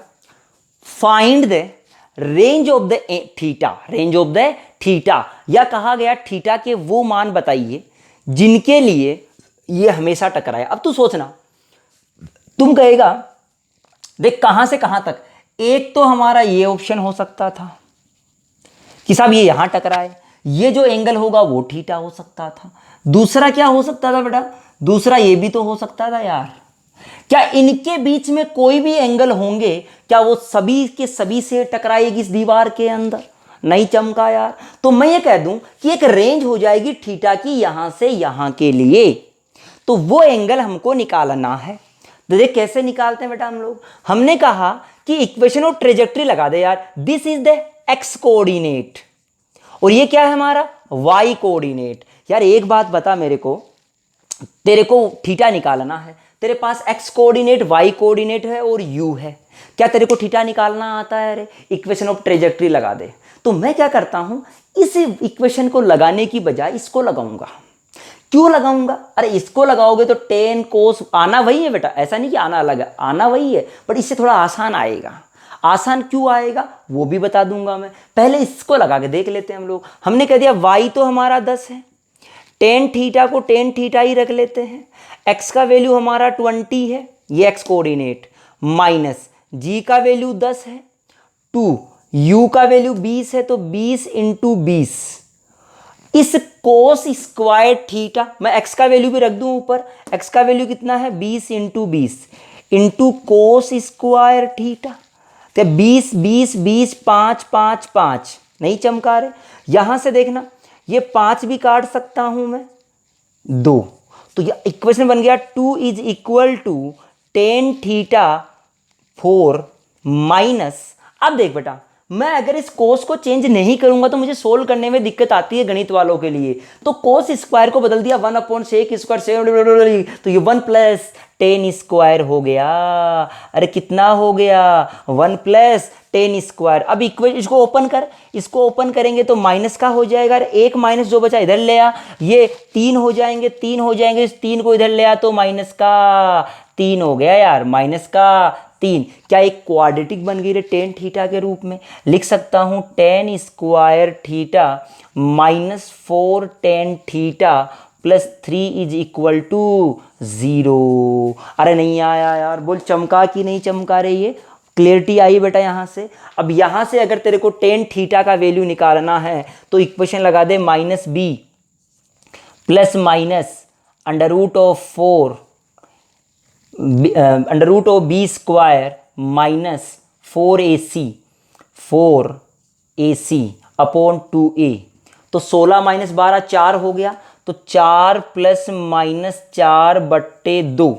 find the range of the theta, range of the theta, या कहा गया थीटा के वो मान बताइए जिनके लिए ये हमेशा टकराए। अब तू सोचना, तुम कहेगा देख कहां से कहां तक, एक तो हमारा ये ऑप्शन हो सकता था कि साहब ये यहां टकराए, ये जो एंगल होगा वो थीटा हो सकता था। दूसरा क्या हो सकता था बेटा, दूसरा ये भी तो हो सकता था यार, क्या इनके बीच में कोई भी एंगल होंगे, क्या वो सभी के सभी से टकराएगी इस दीवार के अंदर? नहीं चमका यार। तो मैं ये कह दूं कि एक रेंज हो जाएगी थीटा की यहां से यहां के लिए, तो वो एंगल हमको निकालना है। तो देख कैसे निकालते हैं बेटा हम लोग, हमने कहा कि इक्वेशन ऑफ ट्रेजेक्ट्री लगा दे यार। This is the x coordinate और ये क्या है हमारा, वाई कोऑर्डिनेट। यार एक बात बता मेरे को, तेरे को थीटा निकालना है, तेरे पास एक्स कोऑर्डिनेट, वाई कोऑर्डिनेट है और यू है, क्या तेरे को थीटा निकालना आता है? अरे इक्वेशन ऑफ ट्रेजेक्ट्री लगा दे। तो मैं क्या करता हूं, इस इक्वेशन को लगाने की बजाय इसको लगाऊंगा। क्यों लगाऊंगा? अरे इसको लगाओगे तो टेन कोस, आना वही है बेटा, ऐसा नहीं कि आना अलग है, आना वही है, बट इससे थोड़ा आसान आएगा। आसान क्यों आएगा वो भी बता दूंगा मैं, पहले इसको लगा के देख लेते हैं हम लोग। हमने कह दिया y तो हमारा 10 है, टेन थीटा को टेन थीटा ही रख लेते हैं, x का वैल्यू हमारा 20 है, ये x कोऑर्डिनेट, माइनस g का वैल्यू 10 है, 2 u का वैल्यू 20 है, तो 20 इंटू 20, इस कोस स्क्वायर थीटा, मैं x का वैल्यू भी रख दूं ऊपर, x का वैल्यू कितना है 20 into 20 into cos square theta, तो 20 20 20 5 5 5, नहीं चमका रहे, यहां से देखना ये 5 भी काट सकता हूं मैं, 2, तो ये इक्वेशन बन गया 2 is equal to tan theta 4 minus, अब देख बेटा मैं अगर इस कोस को चेंज नहीं करूंगा तो मुझे सोल्व करने में दिक्कत आती है गणित वालों के लिए, तो कोस स्क्वायर को बदल दिया 1/sec स्क्वायर, तो ये 1 प्लस टेन स्क्वायर हो गया। अरे कितना हो गया 1 प्लस टेन स्क्वायर। अब इक्वेशन इसको ओपन कर, इसको ओपन करेंगे तो माइनस का हो जाएगा, एक माइनस जो बचा इधर ले आ, ये 3 हो जाएंगे, 3 हो जाएंगे, इस 3 को इधर ले आ तो माइनस का 3 हो गया यार, माइनस का 3, क्या एक क्वाड्रेटिक बन गई रे टेन थीटा के रूप में, लिख सकता हूं tan square theta minus 4 tan theta plus 3 is equal to 0। अरे नहीं आया यार, बोल चमका कि नहीं चमका रे, ये क्लियरिटी आई बेटा यहाँ से। अब यहाँ से अगर तेरे को टेन थीटा का वैल्यू निकालना है तो इक्वेशन लगा दे minus b plus minus under root of 4 under root of b square minus 4ac upon 2a, तो 16 माइनस 12 4 हो गया, तो 4 प्लस माइनस 4/2,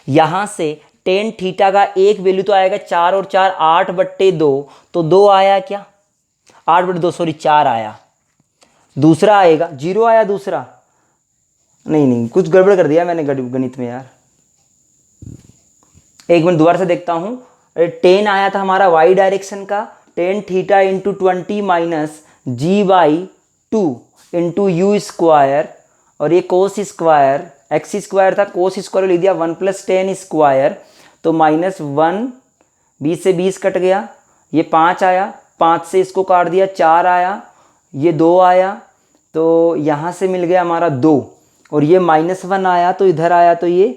यहाँ से टेन थीटा का एक वैल्यू तो आएगा 4 और 4 8/2, तो 2 आया क्या, 8/2 सॉरी 4 आया, दूसरा आएगा 0 आया दूसरा, नहीं कुछ गड़बड़ कर दिया मैंने गणित में यार, एक मिनट दोबारा से देखता हूं। 10 आया था हमारा y डायरेक्शन का, tan theta into 20 minus g/2 into u square, और ये कोस स्क्वायर एक्स स्क्वायर था, कोस स्क्वायर लिख दिया 1 प्लस टेन स्क्वायर, तो -1, 20 से 20 कट गया, ये 5 आया, 5 से इसको काट दिया 4 आया, ये 2 आया, तो यहाँ से मिल गया हमारा 2, और ये -1 आया तो इधर आया तो ये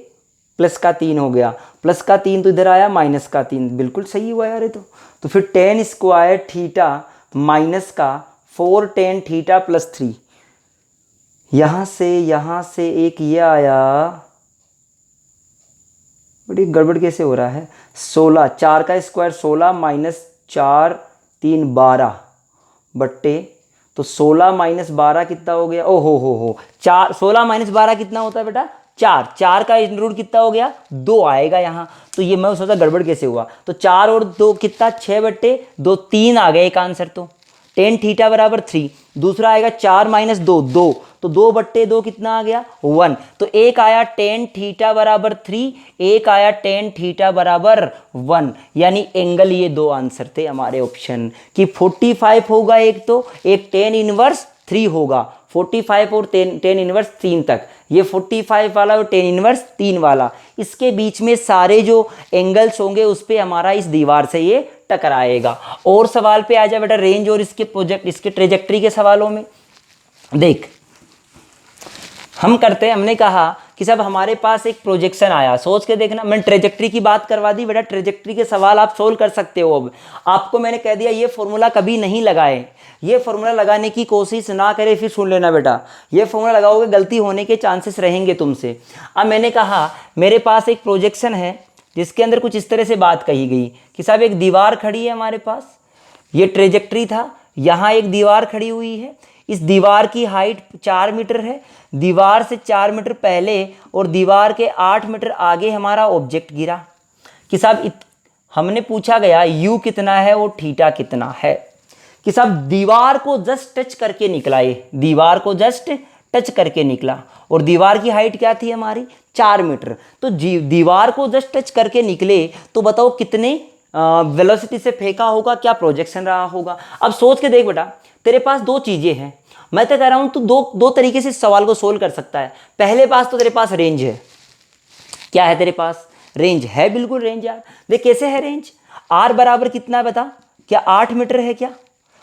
प्लस का 3 हो गया, प्लस का 3 तो इधर आया माइनस का 3, बिल्कुल सही हुआ यार ये तो फिर टेन स्क्वायर थीटा माइनस का 4 टेन थीटा प्लस 3, यहाँ से एक ये आया, बड़ी गड़बड़ कैसे हो रहा है, 16, 4 का स्क्वायर 16 माइनस 4 3 12 बट्टे, तो 16 माइनस 12 कितना हो गया, ओ हो 4, 16 माइनस 12 कितना होता है बेटा 4, 4 का रूट कितना हो गया 2 आएगा यहाँ, तो ये मैं सोचा गड़बड़ कैसे हुआ, तो 4 और 2 कितना 6/2, 3 आ गया एक आंसर, तो टेन थीटा बराबर 3, दूसरा आएगा 4 माइनस 2 2, तो 2/2 कितना आ गया 1, तो एक आया टेन थीटा बराबर 3, एक आया टेन थीटा बराबर 1, यानी एंगल ये 2 आंसर थे हमारे ऑप्शन कि 45 होगा एक, तो एक टेन इनवर्स 3 होगा, 45 और टेन इनवर्स 3 तक, ये 45 वाला और टेन इनवर्स 3 वाला, इसके बीच में सारे जो एंगल्स होंगे उस पे हमारा इस दीवार से ये टकराएगा। और सवाल पे आ जाए बेटा रेंज और इसके ट्रेजेक्ट्री के सवालों में देख, हम करते हैं, हमने कहा कि सब हमारे पास एक प्रोजेक्शन आया, सोच के देखना, मैंने ट्रेजेक्ट्री की बात करवा दी बेटा, ट्रेजेक्ट्री के सवाल आप सोल्व कर सकते हो। अब आपको मैंने कह दिया ये फॉर्मूला कभी नहीं लगाए, ये फॉर्मूला लगाने की कोशिश ना करें, फिर सुन लेना बेटा, ये फॉर्मूला लगाओगे गलती होने के चांसेस रहेंगे तुमसे। अब मैंने कहा मेरे पास एक प्रोजेक्शन है जिसके अंदर कुछ इस तरह से बात कही गई कि साहब एक दीवार खड़ी है हमारे पास, ये ट्रेजेक्ट्री था, यहाँ एक दीवार खड़ी हुई है, इस दीवार की हाइट 4 मीटर है, दीवार से 4 मीटर पहले और दीवार के 8 मीटर आगे हमारा ऑब्जेक्ट गिरा, कि साहब हमने पूछा गया u कितना है और थीटा कितना है, कि साहब दीवार को जस्ट टच करके निकला, ये दीवार को जस्ट टच करके निकला, और दीवार की हाइट क्या थी हमारी 4 मीटर, तो दीवार को जस्ट टच करके निकले, तो बताओ कितने वेलोसिटी से फेंका होगा, क्या प्रोजेक्शन रहा होगा। अब सोच के देख बेटा, तेरे पास दो चीज़ें हैं, मैं तो कह रहा हूं तू दो तरीके से इस सवाल को सोल्व कर सकता है। पहले पास तो तेरे पास रेंज है, क्या है तेरे पास, रेंज है, बिल्कुल रेंज यार। देख कैसे है रेंज, आर बराबर कितना है बता, क्या 8 मीटर है क्या,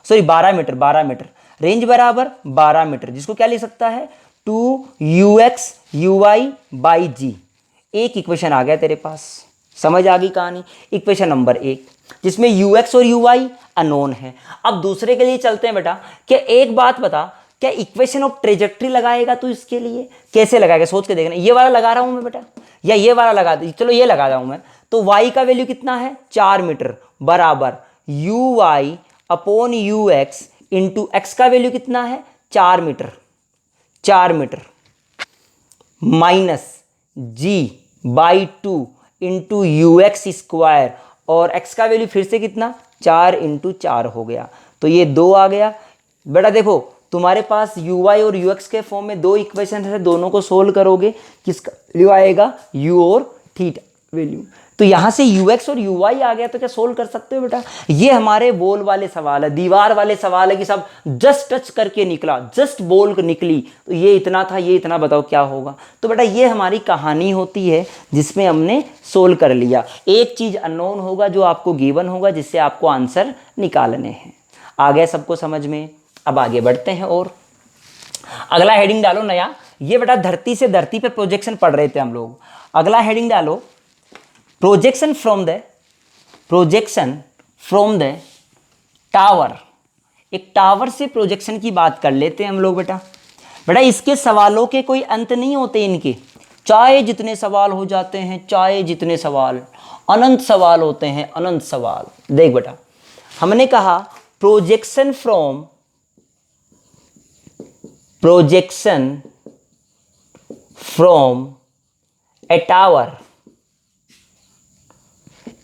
सॉरी 12 मीटर, 12 मीटर, रेंज बराबर 12 मीटर, जिसको क्या लिख सकता है 2ux uy बाई जी। एक इक्वेशन आ गया तेरे पास, समझ आ गई कहानी। इक्वेशन नंबर 1 जिसमें ux और uy अननोन है। अब दूसरे के लिए चलते हैं बेटा। क्या एक बात बता, क्या इक्वेशन ऑफ ट्रेजेक्ट्री लगाएगा तू इसके लिए, कैसे लगाएगा सोच के देखना। ये वाला लगा रहा हूं मैं बेटा, या ये वाला लगा दे, चलो ये लगा रहा हूं मैं। तो y का वैल्यू कितना है 4 मीटर बराबर uy upon ux into x का वैल्यू कितना है 4 metre, 4 metre minus g by 2 into u x square, और x का वैल्यू फिर से कितना 4 इंटू 4 हो गया, तो ये 2 आ गया। बेटा देखो तुम्हारे पास uy और ux के फॉर्म में दो इक्वेशन है, दोनों को सोल्व करोगे किसका वैल्यू आएगा u और थीटा वैल्यू। तो यहां से ux और uy आ गया, तो क्या सोल्व कर सकते हो बेटा। ये हमारे बोल वाले सवाल है, दीवार वाले सवाल है कि सब जस्ट टच करके निकला, जस्ट बोल निकली, तो ये इतना था, ये इतना, बताओ क्या होगा। तो बेटा ये हमारी कहानी होती है जिसमें हमने सोल्व कर लिया। एक चीज अननोन होगा जो आपको गिवन होगा, जिससे आपको आंसर निकालने हैं। आ गया सबको समझ में। अब आगे बढ़ते हैं और अगला हेडिंग डालो नया। ये बेटा धरती से धरती पे प्रोजेक्शन पढ़ रहे थे हम लोग। अगला हेडिंग डालो प्रोजेक्शन फ्रॉम द टावर। एक टावर से प्रोजेक्शन की बात कर लेते हैं हम लोग बेटा। बेटा इसके सवालों के कोई अंत नहीं होते इनके, चाहे जितने सवाल हो जाते हैं, चाहे जितने सवाल, अनंत सवाल होते हैं, अनंत सवाल। देख बेटा हमने कहा projection from A tower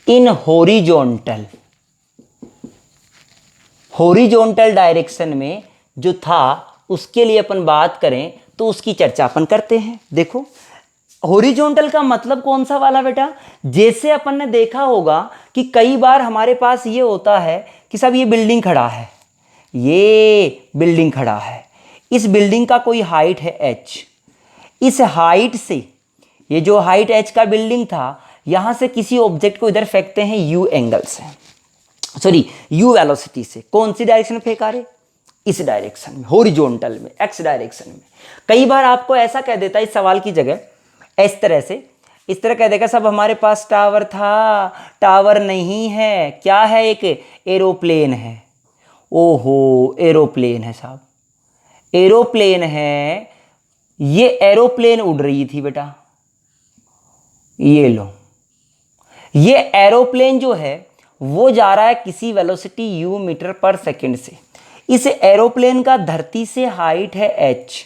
in horizontal direction में जो था, उसके लिए अपन बात करें तो उसकी चर्चा अपन करते हैं। देखो हॉरिजॉन्टल का मतलब कौन सा वाला बेटा, जैसे अपन ने देखा होगा कि कई बार हमारे पास ये होता है कि सब ये बिल्डिंग खड़ा है, ये बिल्डिंग खड़ा है, इस बिल्डिंग का कोई हाइट है h, इस हाइट से, ये जो हाइट h का बिल्डिंग था, यहां से किसी ऑब्जेक्ट को इधर फेंकते हैं u एंगल से, सॉरी u वेलोसिटी से। कौन सी डायरेक्शन में फेंका रे, इस डायरेक्शन में, हॉरिजॉन्टल में, x डायरेक्शन में। कई बार आपको ऐसा कह देता है इस सवाल की जगह, इस तरह से, इस तरह कह देगा सब हमारे पास टावर था, टावर नहीं है, क्या है, एक एरोप्लेन है। ओहो एरोप्लेन है साहब, एरोप्लेन है, ये एरोप्लेन उड़ रही थी बेटा, ये लो, ये एरोप्लेन जो है वो जा रहा है किसी वेलोसिटी u मीटर पर सेकंड से। इस एरोप्लेन का धरती से हाइट है h,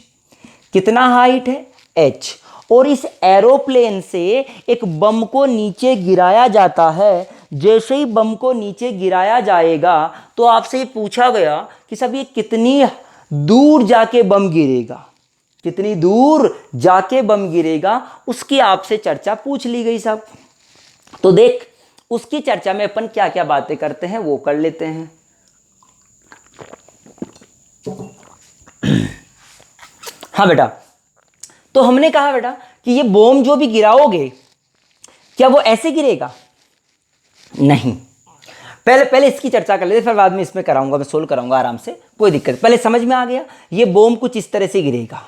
कितना हाइट है h, और इस एरोप्लेन से एक बम को नीचे गिराया जाता है। जैसे ही बम को नीचे गिराया जाएगा तो आपसे ये पूछा गया कि सब ये कितनी दूर जाके बम गिरेगा, कितनी दूर जाके बम गिरेगा, उसकी आपसे चर्चा पूछ ली गई साहब। तो देख उसकी चर्चा में अपन क्या क्या बातें करते हैं वो कर लेते हैं। हाँ बेटा, तो हमने कहा बेटा कि ये बम जो भी गिराओगे क्या वो ऐसे गिरेगा, नहीं। पहले इसकी चर्चा कर लेते, फिर बाद में इसमें कराऊंगा, मैं सोल्व कराऊंगा आराम से, कोई दिक्कत। पहले समझ में आ गया, ये बम कुछ इस तरह से गिरेगा,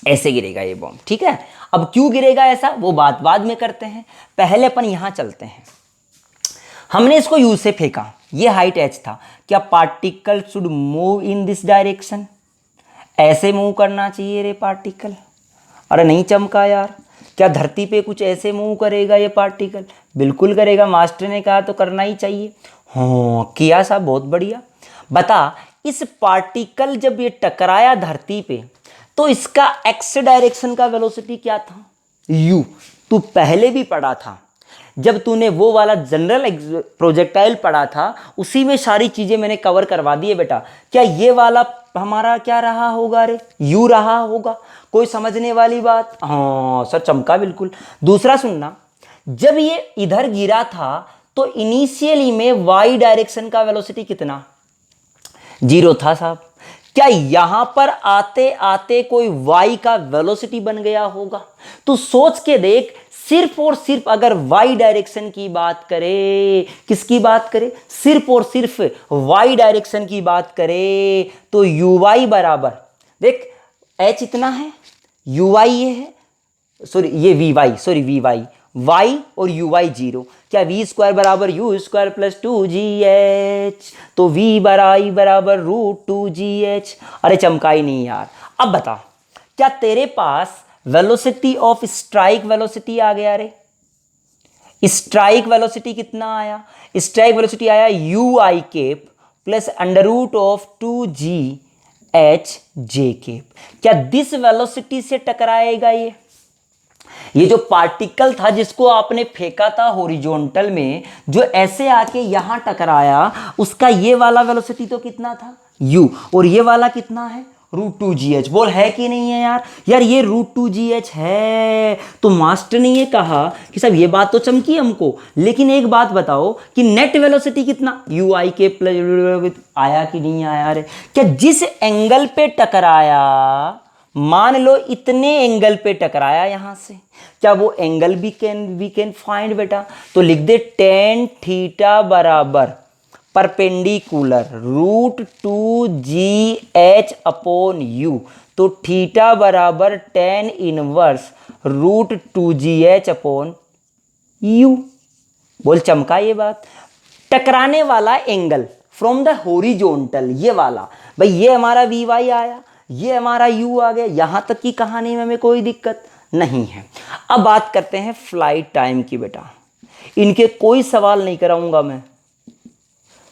ऐसे गिरेगा ये बम, ठीक है। अब क्यों गिरेगा ऐसा वो बात बाद में करते हैं, पहले अपन यहां चलते हैं। हमने इसको यू से फेंका, ये हाइट h था, क्या particle should move in this direction, ऐसे मूव करना चाहिए रे पार्टिकल। अरे नहीं चमका यार, क्या धरती पे कुछ ऐसे मूव करेगा ये पार्टिकल, बिल्कुल करेगा, मास्टर ने कहा तो करना ही चाहिए। हाँ किया साहब, बहुत बढ़िया। बता इस पार्टिकल जब ये टकराया धरती पे तो इसका एक्स डायरेक्शन का वेलोसिटी क्या था, u। तू पहले भी पढ़ा था, जब तूने वो वाला जनरल प्रोजेक्टाइल पढ़ा था, उसी में सारी चीजें मैंने कवर करवा दी है बेटा। क्या ये वाला हमारा क्या रहा होगा रे, u रहा होगा, कोई समझने वाली बात। हाँ सर चमका बिल्कुल। दूसरा सुनना, जब ये इधर गिरा था तो इनिशियली में y डायरेक्शन का वेलोसिटी कितना, 0 था साहब। क्या यहां पर आते आते कोई y का वेलोसिटी बन गया होगा? तो सोच के देख, सिर्फ और सिर्फ अगर y डायरेक्शन की बात करें, किसकी बात करें, सिर्फ और सिर्फ y डायरेक्शन की बात करें, तो uy बराबर, देख h इतना है, uy ये है, सॉरी ये vy, सॉरी vy, y और uy जीरो, क्या v स्क्वायर बराबर u स्क्वायर प्लस 2gh, तो v बराबर √2gh। अरे चमका ही नहीं यार। अब बता, क्या तेरे पास वेलोसिटी ऑफ स्ट्राइक वेलोसिटी आ गया? रे स्ट्राइक वेलोसिटी कितना आया? स्ट्राइक वेलोसिटी आया ui केप प्लस √2gh j केप। क्या दिस वेलोसिटी से टकराएगा ये जो पार्टिकल था जिसको आपने फेंका था हॉरिजॉन्टल में, जो ऐसे आके यहां टकराया, उसका ये वाला वेलोसिटी तो कितना था u, और ये वाला कितना है √2gh। बोल है कि नहीं है यार? यार ये √2gh है। तो मास्टर ने ये कहा कि साहब ये बात तो चमकी हमको, लेकिन एक बात बताओ कि नेट वेलोसिटी कितना ui के प्लस आया कि नहीं आया? रे क्या जिस एंगल पे टकराया, मान लो इतने एंगल पे टकराया यहां से, क्या वो एंगल वी कैन फाइंड बेटा? तो लिख दे tan थीटा बराबर परपेंडिकुलर √2gh अपॉन u। तो थीटा बराबर tan inverse √2gh upon u। बोल चमका ये बात? टकराने वाला एंगल फ्रॉम द हॉरिजॉन्टल, ये वाला भाई, ये हमारा vy आया, ये हमारा u आ गया, यहां तक की कहानी में हमें कोई दिक्कत नहीं है। अब बात करते हैं फ्लाइट टाइम की बेटा। इनके कोई सवाल नहीं कराऊंगा मैं,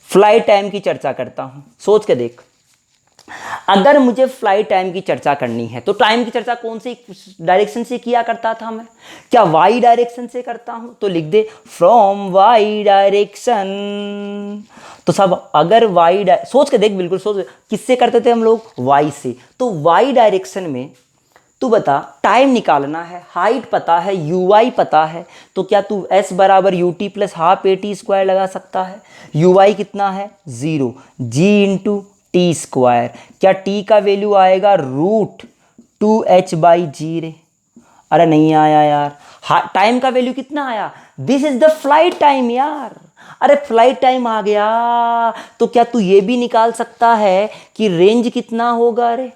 फ्लाइट टाइम की चर्चा करता हूं। सोच के देख, अगर मुझे फ्लाइट टाइम की चर्चा करनी है तो टाइम की चर्चा कौन सी डायरेक्शन से किया करता था मैं? क्या वाई डायरेक्शन से करता हूं? तो लिख दे फ्रॉम वाई डायरेक्शन। तो सब अगर वाई, सोच के देख, बिल्कुल सोच, किससे करते थे हम लोग? वाई से। तो वाई डायरेक्शन में तू बता, टाइम निकालना है, हाइट पता है, ui पता है, तो क्या तू s बराबर ut plus half at square लगा सकता है? ui कितना है? 0, g इंटू टी स्क्वायर। क्या t का वैल्यू आएगा √2h/g? रे अरे नहीं आया यार। टाइम का वैल्यू कितना आया? This is the flight time यार। अरे फ्लाइट टाइम आ गया, तो क्या तू ये भी निकाल सकता है कि रेंज कितना होगा? रे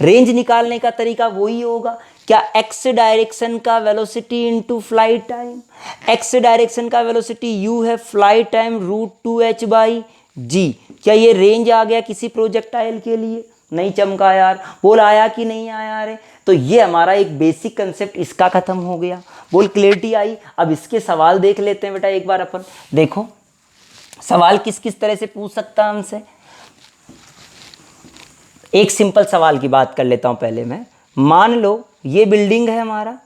रेंज निकालने का तरीका वही होगा, क्या x डायरेक्शन का velocity into flight time. x direction का वेलोसिटी u है, फ्लाइट टाइम √2h/g। क्या ये रेंज आ गया किसी प्रोजेक्टाइल के लिए? नहीं चमका यार। बोल आया कि नहीं आया? रे तो ये हमारा एक बेसिक कंसेप्ट इसका खत्म हो गया। बोल क्लियरिटी आई? अब इसके सवाल देख लेते हैं बेटा एक बार अपन। देखो सवाल किस किस तरह से पूछ सकता हमसे। एक सिंपल सवाल की बात कर लेता हूं पहले मैं। मान लो ये बिल्डिंग है हमारा,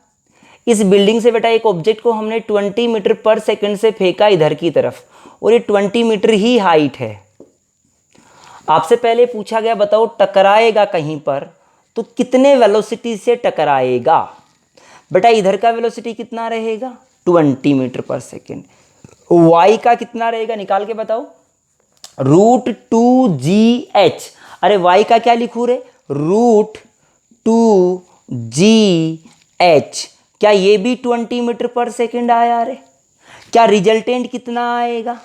इस बिल्डिंग से बेटा एक ऑब्जेक्ट को हमने 20 मीटर पर सेकंड से फेंका इधर की तरफ, और ये 20 मीटर ही हाइट है। आपसे पहले पूछा गया बताओ टकराएगा कहीं पर तो कितने वेलोसिटी से टकराएगा? बेटा इधर का वेलोसिटी कितना रहेगा? 20 मीटर पर सेकंड। y का कितना रहेगा निकाल के बताओ? √2gh। अरे y का क्या लिखूं रे? √2gh। क्या ये भी 20 मीटर पर सेकंड आया? रे क्या रिजल्टेंट कितना आएगा?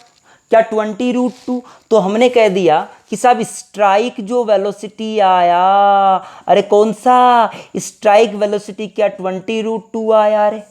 क्या 20√2? तो हमने कह दिया कि साहब स्ट्राइक जो वेलोसिटी आया, अरे कौन सा स्ट्राइक वेलोसिटी, क्या 20√2 आया? रे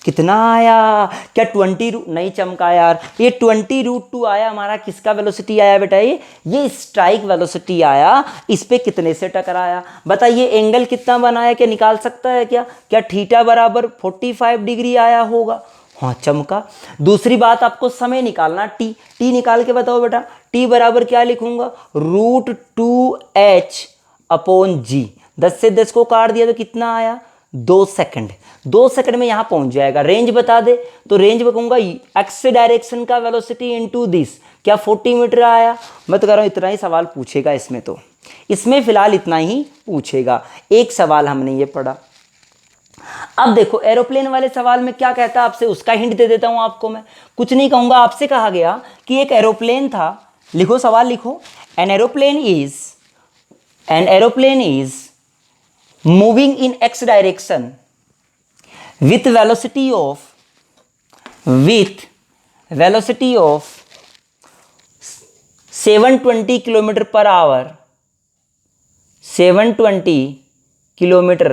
कितना आया? क्या 20 नहीं चमका यार, ये 20√2 आया। हमारा किसका वेलोसिटी आया बेटा? ये स्ट्राइक वेलोसिटी आया। इस पे कितने से टकराया? बताइए एंगल कितना बनाया? क्या निकाल सकता है क्या? क्या थीटा बराबर 45 डिग्री आया होगा? हाँ चमका। दूसरी बात आपको समय निकालना, टी निकाल के बताओ बेटा। टी बराबर क्या लिखूंगा? √2h/g। 10 से 10 को काट दिया तो कितना आया? 2 सेकंड। 2 सेकंड में यहां पहुंच जाएगा। रेंज बता दे तो रेंज में कहूंगा एक्स डायरेक्शन का वेलोसिटी इनटू दिस। क्या 40 मीटर आया? मैं तो कह रहा हूं इतना ही सवाल पूछेगा इसमें, तो इसमें फिलहाल इतना ही पूछेगा। एक सवाल हमने ये पढ़ा। अब देखो एरोप्लेन वाले सवाल में क्या कहता है आपसे, उसका हिंट दे देता हूं आपको। मैं कुछ नहीं कहूंगा, आपसे कहा गया कि एक एरोप्लेन था। लिखो सवाल लिखो। An aeroplane is an aeroplane is moving in x direction with velocity of 720 kilometre per hour, 720 kilometre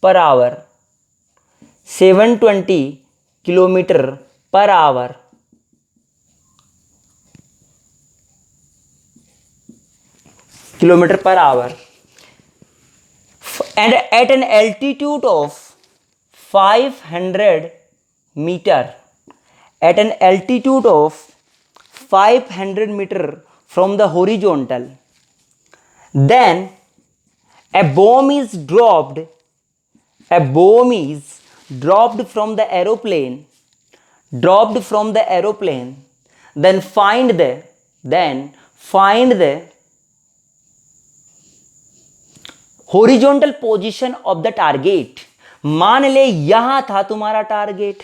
per hour, 720 kilometre per hour, kilometre per hour, and at an altitude of 500 meter, at an altitude of 500 meter from the horizontal, then a bomb is dropped from the aeroplane, then find the horizontal position of the target. मान ले यहां था तुम्हारा target,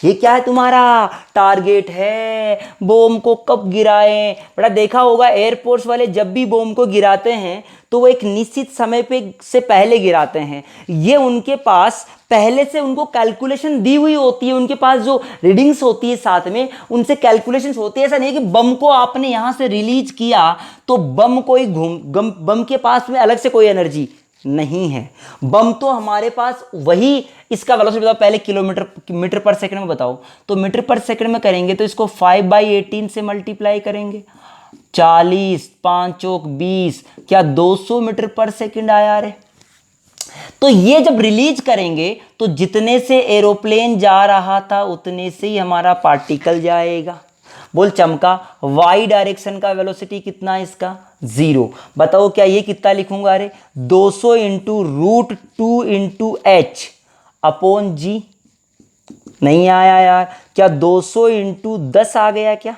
ये क्या है तुम्हारा target है, बम को कब गिराएं। बड़ा देखा होगा एयरफोर्स वाले जब भी बम को गिराते हैं तो वो एक निश्चित समय पे से पहले गिराते हैं। ये उनके पास पहले से उनको कैलकुलेशन दी हुई होती है, उनके पास जो रीडिंग्स होती है साथ में उनसे कैलकुलेशंस होती है। ऐसा नहीं है कि बम को आपने यहाँ से रिलीज किया तो बम कोई बम के पास में अलग से कोई एनर्जी नहीं है। बम तो हमारे पास वही, इसका वेलोसिटी बताओ पहले, मीटर पर सेकंड में बताओ। तो मीटर पर सेकंड में करेंगे तो इसको 5/18 से मल्टीप्लाई करेंगे, 40, 5 चौक 20, क्या 200 मीटर पर सेकंड आया रे। तो ये जब रिलीज करेंगे तो जितने से एरोप्लेन जा रहा था उतने से ही हमारा पार्टिकल जाएगा। बोल चमका, वाई डायरेक्शन का वेलोसिटी कितना है इसका, 0। बताओ क्या ये कितना लिखूंगा रे, 200 इंटू √2 इंटू एच अपॉन जी। नहीं आया यार, क्या 200 इंटू 10 आ गया क्या,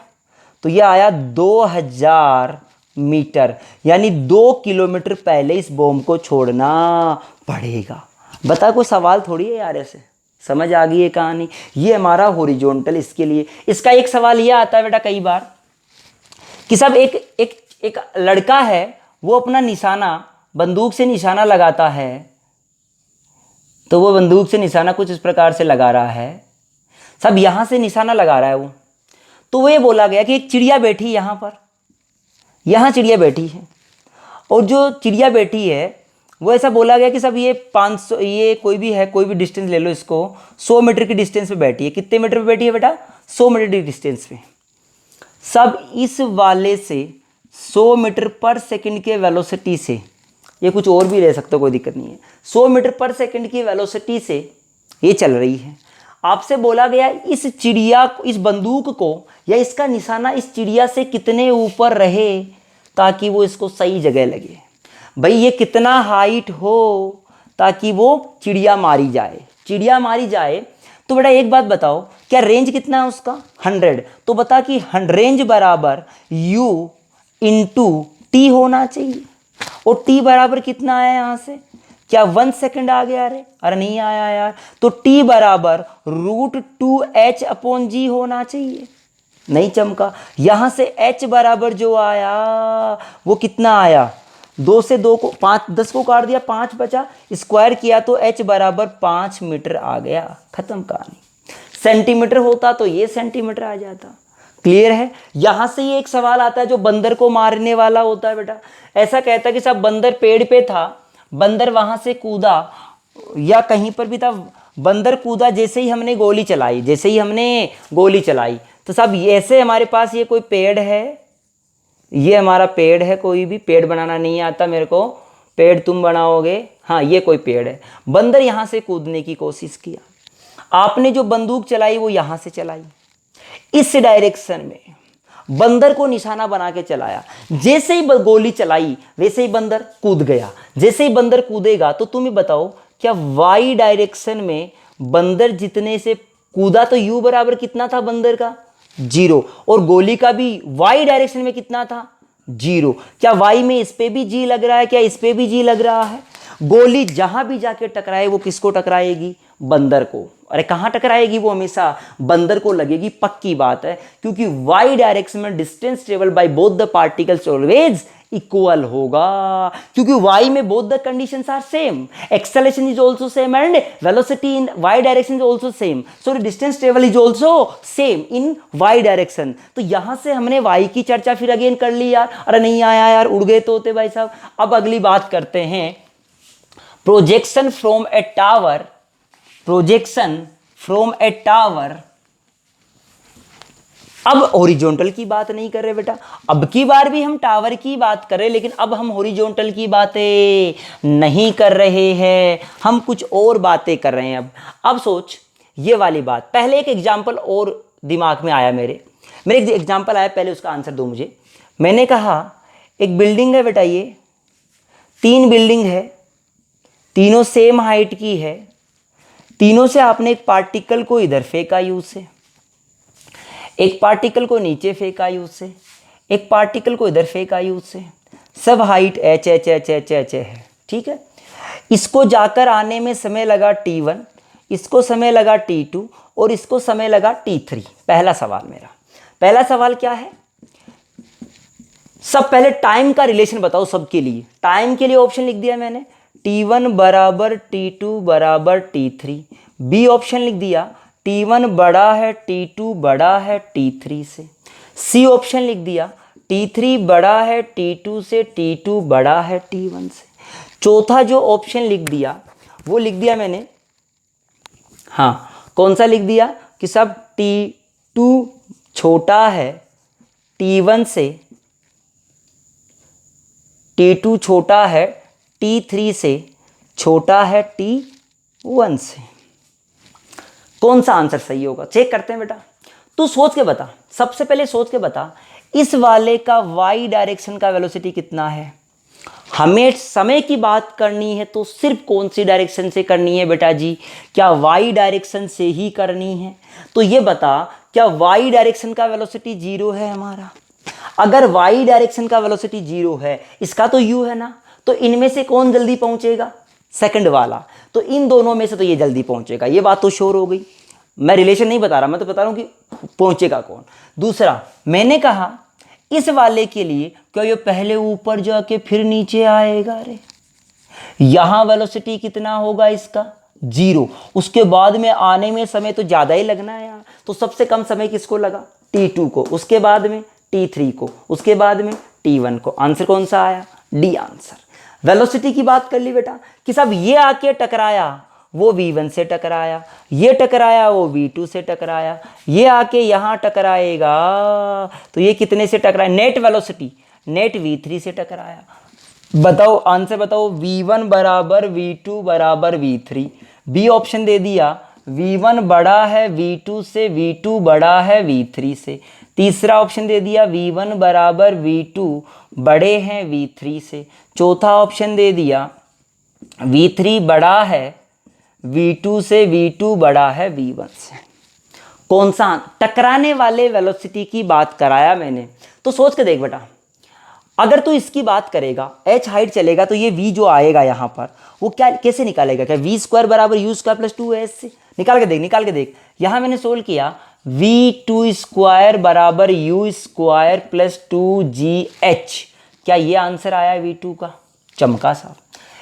तो ये आया 2000 मीटर, यानी 2 किलोमीटर पहले इस बॉम्ब को छोड़ना पड़ेगा। बता कोई सवाल थोड़ी है यार, ऐसे समझ आ गई है कहानी। ये हमारा हॉरिजॉन्टल, इसके लिए इसका एक सवाल ये आता है बेटा कई बार कि सब एक लड़का है, वो अपना निशाना बंदूक से निशाना लगाता है, तो वो बंदूक से निशाना कुछ इस प्रकार से लगा रहा है, सब यहां से निशाना लगा रहा है वो। तो वो ये बोला गया कि एक चिड़िया बैठी यहां पर, यहां चिड़िया बैठी है, और जो चिड़िया बैठी है वो ऐसा बोला गया कि सब ये 500, ये कोई भी डिस्टेंस ले लो, इसको 100 मीटर की डिस्टेंस पे बैठी है। कितने मीटर पे बैठी है बेटा, 100 मीटर की डिस्टेंस पे। सब इस वाले से 100 मीटर पर सेकंड के वेलोसिटी से, ये कुछ और भी ले सकते हो कोई दिक्कत नहीं है, 100 मीटर पर सेकंड की वेलोसिटी से ये चल रही है। आपसे बोला गया इस चिड़िया, इस बंदूक को या इसका निशाना इस चिड़िया से कितने ऊपर रहे ताकि वो इसको सही जगह लगे। भाई ये कितना हाइट हो ताकि वो चिड़िया मारी जाए, चिड़िया मारी जाए। तो बेटा एक बात बताओ, क्या रेंज कितना है उसका, 100। तो बता कि रेंज बराबर u इंटू टी होना चाहिए, और t बराबर कितना आया यहाँ से, क्या 1 सेकंड आ गया रे, अरे नहीं आया यार। तो t बराबर √2h अपॉन जी होना चाहिए, नहीं चमका। यहां से h बराबर जो आया वो कितना आया, 2 से 2 को 5, 10 को काट दिया, 5 बचा, स्क्वायर किया तो h बराबर 5 मीटर आ गया, खत्म कहानी। सेंटीमीटर होता तो ये सेंटीमीटर आ जाता। क्लियर है। यहां से ये एक सवाल आता है जो बंदर को मारने वाला होता है बेटा। ऐसा कहता है कि सब बंदर पेड़ पे था, बंदर वहां से कूदा या कहीं पर भी था, बंदर कूदा, जैसे ही हमने गोली चलाई, तो सब ऐसे हमारे पास ये कोई पेड़ है, ये हमारा पेड़ है, कोई भी पेड़ बनाना नहीं आता मेरे को, पेड़ तुम बनाओगे, हाँ ये कोई पेड़ है। बंदर यहाँ से कूदने की कोशिश किया, आपने जो बंदूक चलाई वो यहाँ से चलाई, इस डायरेक्शन में बंदर को निशाना बना के चलाया। जैसे ही गोली चलाई वैसे ही बंदर कूद गया। जैसे ही बंदर कूदेगा तो तुम ही बताओ क्या वाई डायरेक्शन में बंदर जितने से कूदा तो u बराबर कितना था बंदर का, 0, और गोली का भी y डायरेक्शन में कितना था, 0। क्या y में इस पे भी g लग रहा है, क्या इस पे भी g लग रहा है। गोली जहां भी जाके टकराए वो किसको टकराएगी, बंदर को। अरे कहाँ टकराएगी वो, हमेशा बंदर को लगेगी, पक्की बात है, क्योंकि वाई डायरेक्शन में distance travel by both the particles always equal होगा, क्योंकि y में both the conditions are same, acceleration is also same and velocity in y direction is also same, so the distance travel is also same in y direction। तो यहां से हमने y की चर्चा फिर अगेन कर ली यार, अरे नहीं आया यार, उड़ गए तोते भाई साहब। अब अगली बात करते हैं projection from A tower, projection from A tower. अब हॉरिजॉन्टल की बात नहीं कर रहे बेटा, अब की बार भी हम टावर की बात कर रहे हैं, लेकिन अब हम हॉरिजॉन्टल की बातें नहीं कर रहे हैं, हम कुछ और बातें कर रहे हैं। अब सोच ये वाली बात, पहले एक एग्जांपल और दिमाग में आया मेरे एक एग्जांपल आया, पहले उसका आंसर दो मुझे। मैंने कहा एक बिल्डिंग है बेटा, ये 3 बिल्डिंग है, तीनों सेम हाइट की है, तीनों से आपने एक पार्टिकल को इधर फेंका यू से, एक पार्टिकल को नीचे फेंका यू से, एक पार्टिकल को इधर फेंका यू से, सब height H H H H H है, ठीक है। इसको जाकर आने में समय लगा t1, इसको समय लगा t2 और इसको समय लगा t3। पहला सवाल मेरा, पहला सवाल क्या है, सब पहले टाइम का रिलेशन बताओ सबके लिए। टाइम के लिए ऑप्शन लिख दिया मैंने, t1 बराबर t2 बराबर t3। बी ऑप्शन लिख दिया, t1 बड़ा है t2 बड़ा है t3 से। सी ऑप्शन लिख दिया, t3 बड़ा है t2 से, t2 बड़ा है t1 से। चौथा जो ऑप्शन लिख दिया वो लिख दिया मैंने, हाँ कौन सा लिख दिया कि सब t2 छोटा है t1 से, t2 छोटा है t3 से, छोटा है t1 से। कौन सा आंसर सही होगा चेक करते हैं बेटा। तू सोच के बता, सबसे पहले सोच के बता, इस वाले का y डायरेक्शन का वेलोसिटी कितना है। हमें समय की बात करनी है तो सिर्फ कौन सी डायरेक्शन से करनी है बेटा जी, क्या y डायरेक्शन से ही करनी है। तो ये बता, क्या y डायरेक्शन का वेलोसिटी 0 है हमारा। अगर y डायरेक्शन का वेलोसिटी 0 है, इसका तो u है ना, तो इनमें से कौन जल्दी पहुंचेगा, सेकंड वाला। तो इन दोनों में से तो ये जल्दी पहुंचेगा, ये बात तो श्योर हो गई। मैं रिलेशन नहीं बता रहा, मैं तो बता रहा हूं कि पहुंचेगा कौन। दूसरा मैंने कहा इस वाले के लिए क्या ये पहले ऊपर जाके फिर नीचे आएगा, रे यहां वेलोसिटी कितना होगा इसका 0, उसके बाद में आने में समय तो ज्यादा ही लगना है यार। तो सबसे कम समय किसको लगा, t2 को, उसके बाद में t3 को, उसके बाद में t1 को। आंसर कौन सा आया, डी आंसर। वेलोसिटी की बात कर ली बेटा कि सब ये आके टकराया वो v1 से टकराया, ये टकराया वो v2 से टकराया, ये आके यहाँ टकराएगा तो ये कितने से टकराया, नेट वेलोसिटी नेट v3 से टकराया। बताओ आंसर बताओ, v1 बराबर v2 बराबर v3। बी ऑप्शन दे दिया, v1 बड़ा है v2 से, v2 बड़ा है v3 से। तीसरा ऑप्शन दे दिया, v1 बराबर v2 बड़े हैं v3 से। चौथा ऑप्शन दे दिया, v3 बड़ा है v2 से, v2 बड़ा है v1 से। कौन सा, टकराने वाले वेलोसिटी की बात कराया मैंने। तो सोच के देख बेटा, अगर तू इसकी बात करेगा, h हाइट चलेगा तो ये v जो आएगा यहाँ पर वो क्या कैसे निकालेगा, क्या v स्क्वायर बराबर u स्क्वायर प्लस 2s से। निकाल के देख, निकाल के देख। यहाँ मैंने सोल्व किया, v2 स्क्वायर बराबर u स्क्वायर प्लस 2gh। क्या ये आंसर आया v2 का, चमका साहब।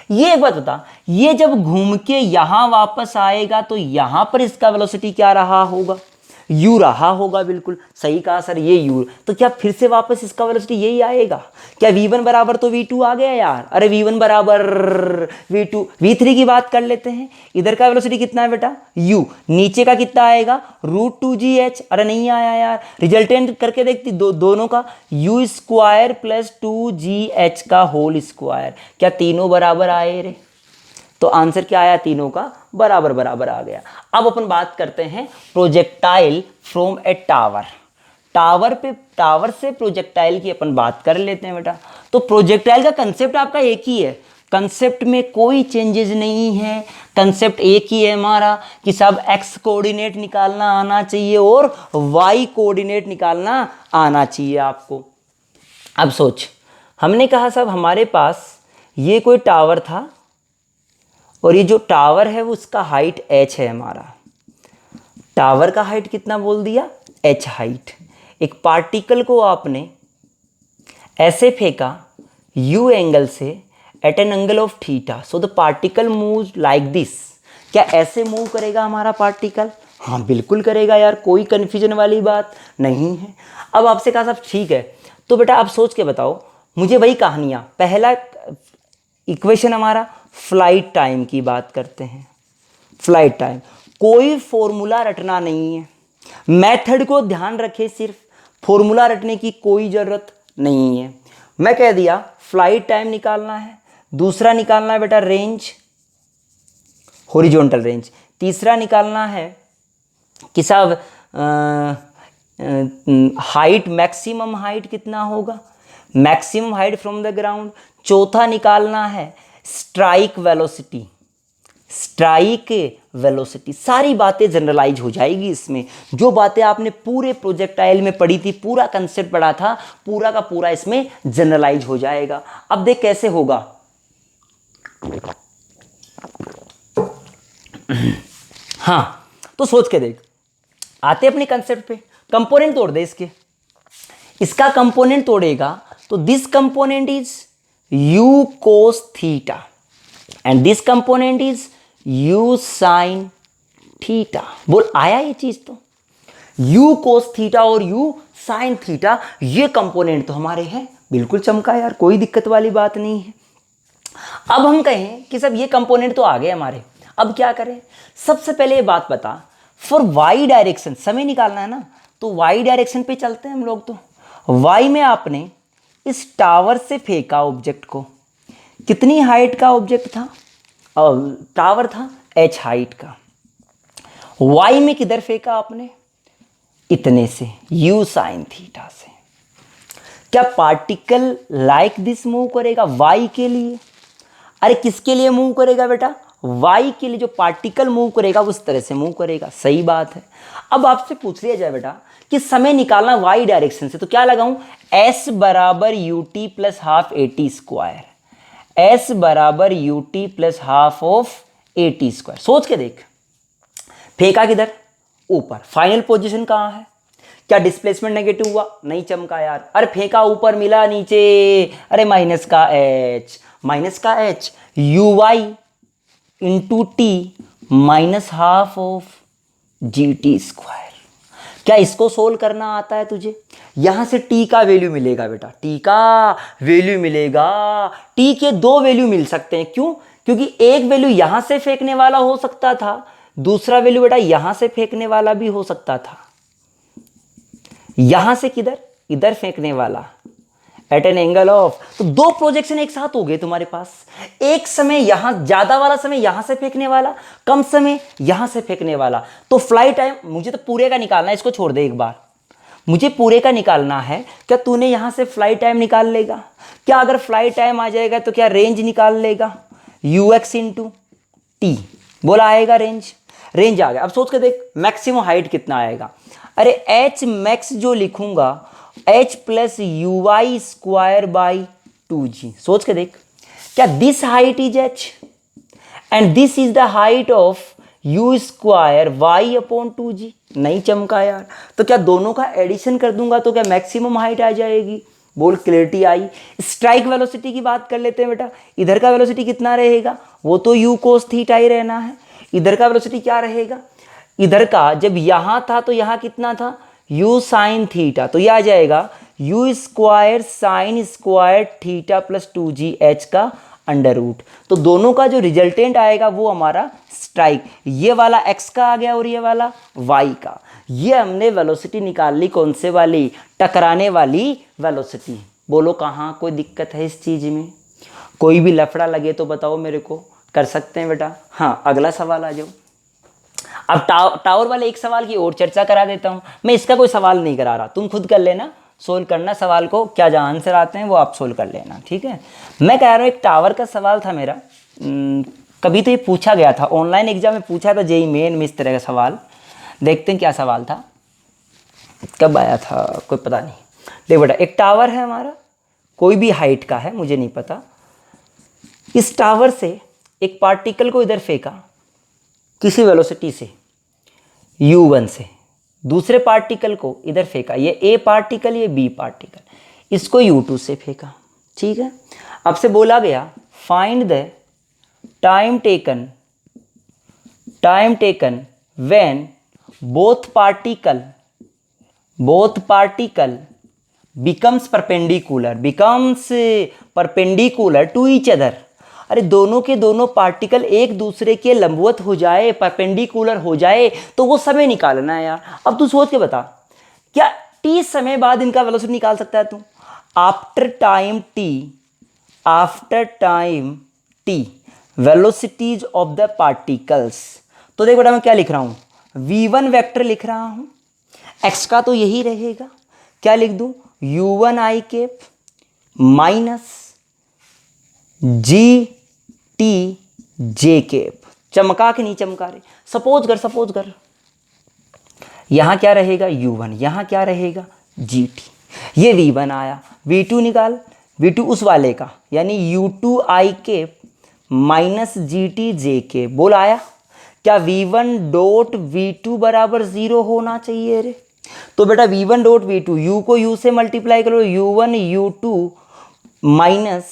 ये एक बात बता, ये जब घूम के यहां वापस आएगा तो यहां पर इसका वेलोसिटी क्या रहा होगा, u रहा होगा। बिल्कुल सही कहा सर, ये u। तो क्या फिर से वापस इसका वेलोसिटी यही आएगा, क्या v1 बराबर तो v2 आ गया यार। अरे v1 बराबर v2, v3 की बात कर लेते हैं। इधर का वेलोसिटी कितना है बेटा u, नीचे का कितना आएगा √2gh। अरे नहीं आया यार, रिजल्टेंट करके देखती दोनों का, u स्क्वायर प्लस 2gh का होल स्क्वायर। क्या तीनों बराबर आए रे, तो आंसर क्या आया, तीनों का बराबर बराबर आ गया। अब अपन बात करते हैं projectile from A tower. Tower से प्रोजेक्टाइल की अपन बात कर लेते हैं बेटा। तो प्रोजेक्टाइल का कंसेप्ट आपका एक ही है, कंसेप्ट में कोई चेंजेस नहीं है। कंसेप्ट एक ही है हमारा कि सब x कोऑर्डिनेट निकालना आना चाहिए और y कोऑर्डिनेट निकालना आना चाहिए आपको। अब सोच, हमने कहा सब हमारे पास ये कोई टावर था, और ये जो टावर है वो उसका हाइट h है हमारा। टावर का हाइट कितना बोल दिया, h हाइट। एक पार्टिकल को आपने ऐसे फेंका u एंगल से at an angle of theta, so the particle move like this. क्या ऐसे मूव करेगा हमारा पार्टिकल? हाँ बिल्कुल करेगा यार, कोई कन्फ्यूजन वाली बात नहीं है। अब आपसे कहा साहब ठीक है, तो बेटा आप सोच के बताओ मुझे वही कहानियाँ। पहला इक्वेशन हमारा फ्लाइट टाइम की बात करते हैं। फ्लाइट टाइम, कोई फॉर्मूला रटना नहीं है, मेथड को ध्यान रखे, सिर्फ फॉर्मूला रटने की कोई ज़रूरत नहीं है। मैं कह दिया फ्लाइट टाइम निकालना है, दूसरा निकालना है बेटा रेंज, हॉरिजॉन्टल रेंज, तीसरा निकालना है कि साहब हाइट, मैक्सिमम हाइट कितना होगा, maximum height from the ground, चौथा निकालना है स्ट्राइक वेलोसिटी, स्ट्राइक वेलोसिटी। सारी बातें जनरलाइज हो जाएगी इसमें। जो बातें आपने पूरे प्रोजेक्टाइल में पढ़ी थी, पूरा कंसेप्ट पढ़ा था, पूरा का पूरा इसमें जनरलाइज हो जाएगा। अब देख कैसे होगा। हाँ तो सोच के देख, आते अपने कंसेप्ट पे। कंपोनेंट तोड़ दे इसके, इसका कंपोनेंट तोड़ेगा तो this component is u cos theta and this component is u sin theta. बोल आया ये चीज? तो u cos थीटा और u sin थीटा ये कंपोनेंट तो हमारे हैं। बिल्कुल चमका यार, कोई दिक्कत वाली बात नहीं है। अब हम कहें कि सब ये कंपोनेंट तो आ गए हमारे, अब क्या करें? सबसे पहले ये बात बता, फॉर y डायरेक्शन समय निकालना है ना, तो y डायरेक्शन पे चलते हैं हम लोग। तो y में आपने इस टावर से फेंका ऑब्जेक्ट को, कितनी हाइट का ऑब्जेक्ट था, टावर था h हाइट का। y में किधर फेंका आपने? इतने से, u sin थीटा से। क्या पार्टिकल लाइक दिस मूव करेगा y के लिए? अरे किसके लिए मूव करेगा बेटा? y के लिए। जो पार्टिकल मूव करेगा उस तरह से मूव करेगा। सही बात है। अब आपसे पूछ लिया जाए बेटा कि समय निकालना y डायरेक्शन से, तो क्या लगाऊं? s बराबर U T plus half A T square, s बराबर U T plus half of A T square. सोच के देख, फेंका किधर? ऊपर। फाइनल पोजीशन कहाँ है? क्या डिस्प्लेसमेंट नेगेटिव हुआ? नहीं चमका यार। अरे फेंका ऊपर, मिला नीचे। अरे माइनस का h, माइनस का h, u y into t minus half of g t square. क्या इसको सोल्व करना आता है तुझे? यहां से t का वैल्यू मिलेगा बेटा, t का वैल्यू मिलेगा। t के दो वैल्यू मिल सकते हैं। क्यों? क्योंकि एक वैल्यू यहां से फेंकने वाला हो सकता था, दूसरा वैल्यू बेटा यहां से फेंकने वाला भी हो सकता था। यहां से किधर? इधर फेंकने वाला एट एन एंगल ऑफ। तो दो प्रोजेक्शन एक साथ हो गए तुम्हारे पास। एक समय यहां, ज्यादा वाला समय यहां से फेंकने वाला, कम समय यहां से फेंकने वाला। तो फ्लाइट टाइम मुझे तो पूरे का निकालना है, इसको छोड़ दे एक बार, मुझे पूरे का निकालना है। क्या तूने यहां से फ्लाइट टाइम निकाल लेगा? क्या अगर फ्लाइट टाइम आ जाएगा तो क्या रेंज निकाल लेगा? You x into T. बोला आएगा रेंज, रेंज आ गया। अब सोच के देख मैक्सिमम हाइट कितना आएगा। अरे एच मैक्स जो लिखूंगा h plus u y square by 2g। सोच के देख, क्या this height is h and this is the height of u square y upon 2g। नहीं चमका यार। तो क्या दोनों का एडिशन कर दूंगा तो क्या मैक्सिमम हाइट आ जाएगी? बोल क्लियरिटी आई। स्ट्राइक वेलोसिटी की बात कर लेते हैं बेटा। इधर का वेलोसिटी कितना रहेगा? वो तो u cos थीटा ही रहना है। इधर का वेलोसिटी क्या रहेगा? इधर का जब यहां था तो यहां कितना था? u sine theta. तो यह आ जाएगा u square sine square theta plus 2gh का अंडर रूट। तो दोनों का जो रिजल्टेंट आएगा वो हमारा स्ट्राइक, ये वाला x का आ गया और ये वाला y का। ये हमने वेलोसिटी निकाल ली। कौन से वाली? टकराने वाली वेलोसिटी। बोलो कहाँ कोई दिक्कत है इस चीज में? कोई भी लफड़ा लगे तो बताओ मेरे को, कर सकते हैं बेटा। हाँ अगला सवाल आ जाओ। अब टावर वाले एक सवाल की और चर्चा करा देता हूं। मैं इसका कोई सवाल नहीं करा रहा, तुम खुद कर लेना, सोल्व करना सवाल को। क्या जो आंसर आते हैं वो आप सोल्व कर लेना, ठीक है। मैं कह रहा हूँ एक टावर का सवाल था मेरा, कभी तो ये पूछा गया था ऑनलाइन एग्जाम में, पूछा था जेईई मेन में इस तरह का सवाल। देखते हैं क्या सवाल था, कब आया था कोई पता नहीं। देख बेटा, एक टावर है हमारा, कोई भी हाइट का है, मुझे नहीं पता। इस टावर से एक पार्टिकल को इधर फेंका किसी वेलोसिटी से u1 से, दूसरे पार्टिकल को इधर फेंका, ये a पार्टिकल ये b पार्टिकल, इसको u2 से फेंका, ठीक है। अब से बोला गया find the time taken when both particle becomes perpendicular to each other। अरे दोनों के दोनों पार्टिकल एक दूसरे के लंबवत हो जाए, परपेंडिकुलर हो जाए, तो वो समय निकालना है यार। अब तू सोच के बता, क्या t समय बाद इनका वेलोसिटी निकाल सकता है तू? After time t velocities of the particles. तो देख बेटा मैं क्या लिख रहा हूं, v1 वेक्टर लिख रहा हूं, x का तो यही रहेगा, क्या लिख दूं, u1 i cap minus g t J cap. चमका के नहीं चमका रहे, सपोज कर यहां क्या रहेगा u1, यहां क्या रहेगा gt, ये v1 आया, v2 निकाल, v2 उस वाले का यानी u2 i cap minus g t j k. बोल आया क्या v1 डॉट v2 बराबर 0 होना चाहिए रे? तो बेटा v1 डॉट v2, u को u से मल्टीप्लाई करो, u1 u2 माइनस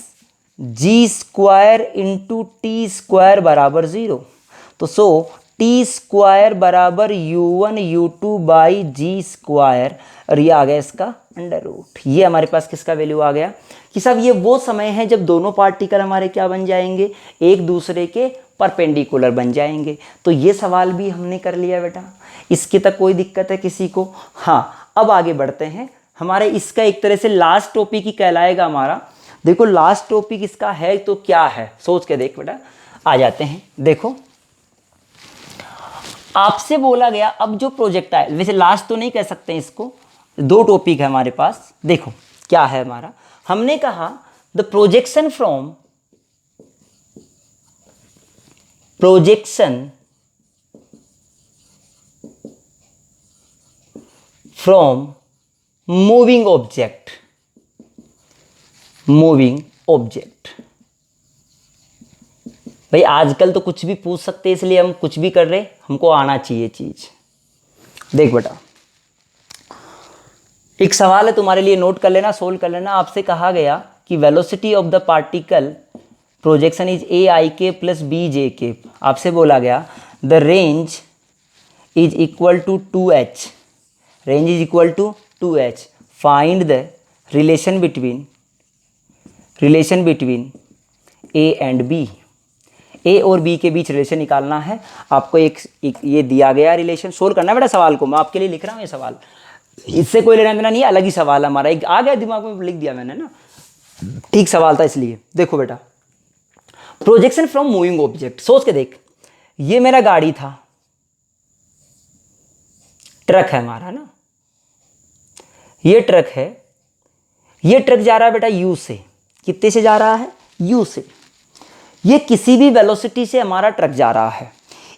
जी स्क्वायर इंटू टी स्क्वायर बराबर 0। तो सो टी स्क्वायर बराबर u1 u2 by ji square, और ये आ गया इसका अंडर रूट। ये हमारे पास किसका वैल्यू आ गया कि साहब ये वो समय है जब दोनों पार्टिकल हमारे क्या बन जाएंगे, एक दूसरे के परपेंडिकुलर बन जाएंगे। तो ये सवाल भी हमने कर लिया बेटा, इसकी तक कोई दिक्कत है किसी को? हाँ, अब आगे बढ़ते हैं। हमारे इसका एक तरह से लास्ट टॉपिक ही कहलाएगा हमारा। देखो लास्ट टॉपिक इसका है तो क्या है, सोच के देख बेटा। आ जाते हैं, देखो आपसे बोला गया अब जो प्रोजेक्टाइल, वैसे लास्ट तो नहीं कह सकते इसको, दो टॉपिक है हमारे पास। देखो क्या है हमारा, हमने कहा the projection from moving object. भाई आजकल तो कुछ भी पूछ सकते हैं, इसलिए हम कुछ भी कर रहे, हमको आना चाहिए चीज। देख बेटा एक सवाल है तुम्हारे लिए, नोट कर लेना, सोल्व कर लेना। आपसे कहा गया कि velocity of the particle projection is a i k plus b j k. आपसे बोला गया the range is equal to 2h, range is equal to 2h, find the relation between a and b. A और b के बीच relation निकालना है आपको। एक ये दिया गया रिलेशन सोल्व करना है बेटा। सवाल को मैं आपके लिए लिख रहा हूँ, ये सवाल इससे कोई लेना देना नहीं है, अलग ही सवाल हमारा, एक आ गया दिमाग में, लिख दिया मैंने ना, ठीक सवाल था इसलिए। देखो बेटा प्रोजेक्शन फ्रॉम मूविंग ऑब्जेक्ट, सोच के देख, ये मेरा गाड़ी था, ट्रक है हमारा ना, ये ट्रक है, ये ट्रक जा रहा है बेटा यू से, कितने से जा रहा है, यू से। ये किसी भी वेलोसिटी से हमारा ट्रक जा रहा है।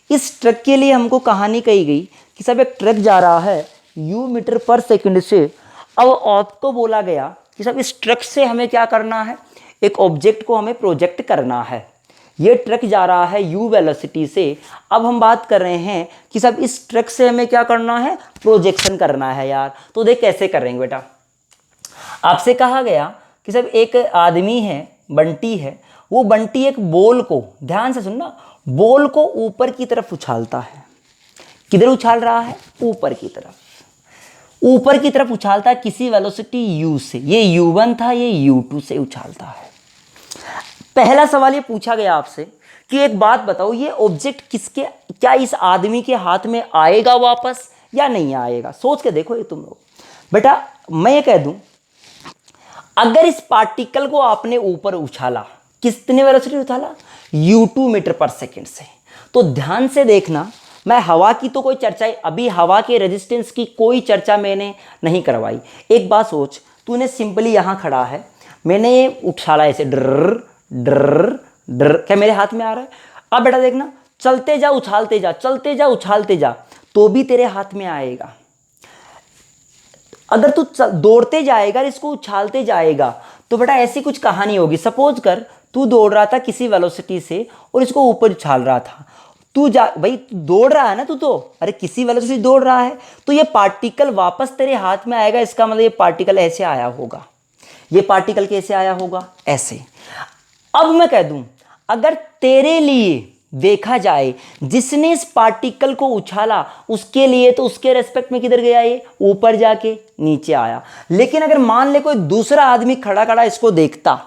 इस ट्रक के लिए हमको कहानी कही गई कि सब एक ट्रक जा रहा है u मीटर पर सेकंड से। अब आपको बोला गया कि सब इस ट्रक से हमें क्या करना है, एक ऑब्जेक्ट को हमें प्रोजेक्ट करना है। ये ट्रक जा रहा है u वेलोसिटी से। अब हम बात कर रहे हैं कि सब इस ट्रक से हमें क्या करना है, प्रोजेक्शन करना है यार। तो देख कैसे करेंगे बेटा। आपसे कहा गया कि सब एक आदमी है, बंटी है, वो बंटी एक बॉल को, ध्यान से सुनना, बॉल को ऊपर की तरफ उछालता है। किधर उछाल रहा है, ऊपर की तरफ, ऊपर की तरफ उछालता है किसी वेलोसिटी u से। ये u1 था, ये u2 से उछालता है। पहला सवाल ये पूछा गया आपसे कि एक बात बताओ, ये ऑब्जेक्ट किसके, क्या इस आदमी के हाथ में आएगा वापस या नहीं आएगा? सोच के देखो ये तुम लोग। बेटा मैं ये कह दूं, अगर इस पार्टिकल को आपने ऊपर उछाला, कितने वेलोसिटी उछाला, u2 मीटर पर सेकंड से, तो ध्यान से देखना, मैं हवा की तो कोई चर्चा, अभी हवा के रेजिस्टेंस की कोई चर्चा मैंने नहीं करवाई। एक बात सोच, तूने सिंपली यहां खड़ा है, मैंने उछाला ऐसे डर डर डर, क्या मेरे हाथ में आ रहा है? अब बेटा देखना, चलते जा उछालते जा, चलते जा उछालते जा, तो भी तेरे हाथ में आएगा। अगर तू दौड़ते जाएगा, इसको उछालते जाएगा, तो बेटा ऐसी कुछ कहानी होगी। सपोज कर तू दौड़ रहा था किसी वेलोसिटी से और इसको ऊपर उछाल रहा था, तू जा भाई दौड़ रहा है ना तू, तो अरे किसी वेलोसिटी से दौड़ रहा है, तो ये पार्टिकल वापस तेरे हाथ में आएगा, इसका मतलब ये पार्टिकल ऐसे आया होगा, ये पार्टिकल कैसे आया होगा, ऐसे। अब मैं कह दूं अगर तेरे लिए देखा जाए जिसने इस पार्टिकल को उछाला उसके लिए तो उसके रेस्पेक्ट में किधर गया, ये ऊपर जाके नीचे आया। लेकिन अगर मान ले कोई दूसरा आदमी खड़ा खड़ा इसको देखता,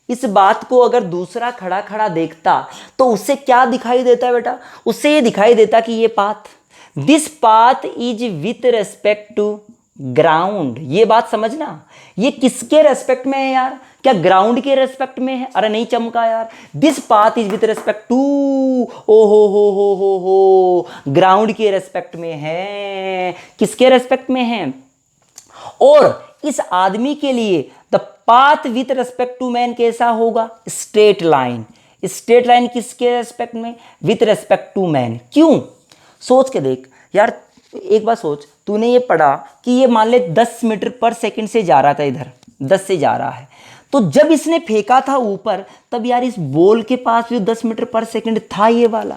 इस बात को अगर दूसरा खड़ा खड़ा देखता तो उससे क्या दिखाई देता है बेटा, उससे ये दिखाई देता कि ये path, this path is with respect to ground. ये बात समझना, ये किसके रेस्पेक्ट में है यार, क्या ग्राउंड के रेस्पेक्ट में है, अरे नहीं चमका यार, this path is with respect to, ओ हो ग्राउंड के रेस्पेक्ट में है, किसके रेस्पेक्ट में है। और इस आदमी के लिए the path with respect to man कैसा होगा, स्ट्रेट लाइन। स्ट्रेट लाइन किसके रेस्पेक्ट में, विथ रेस्पेक्ट टू मैन। क्यों, सोच के देख यार, एक बार सोच, तूने ये पढ़ा कि ये मान ले 10 मीटर पर सेकंड से जा रहा था, इधर 10 से जा रहा है, तो जब इसने फेंका था ऊपर तब यार इस बॉल के पास जो 10 मीटर पर सेकंड था ये वाला,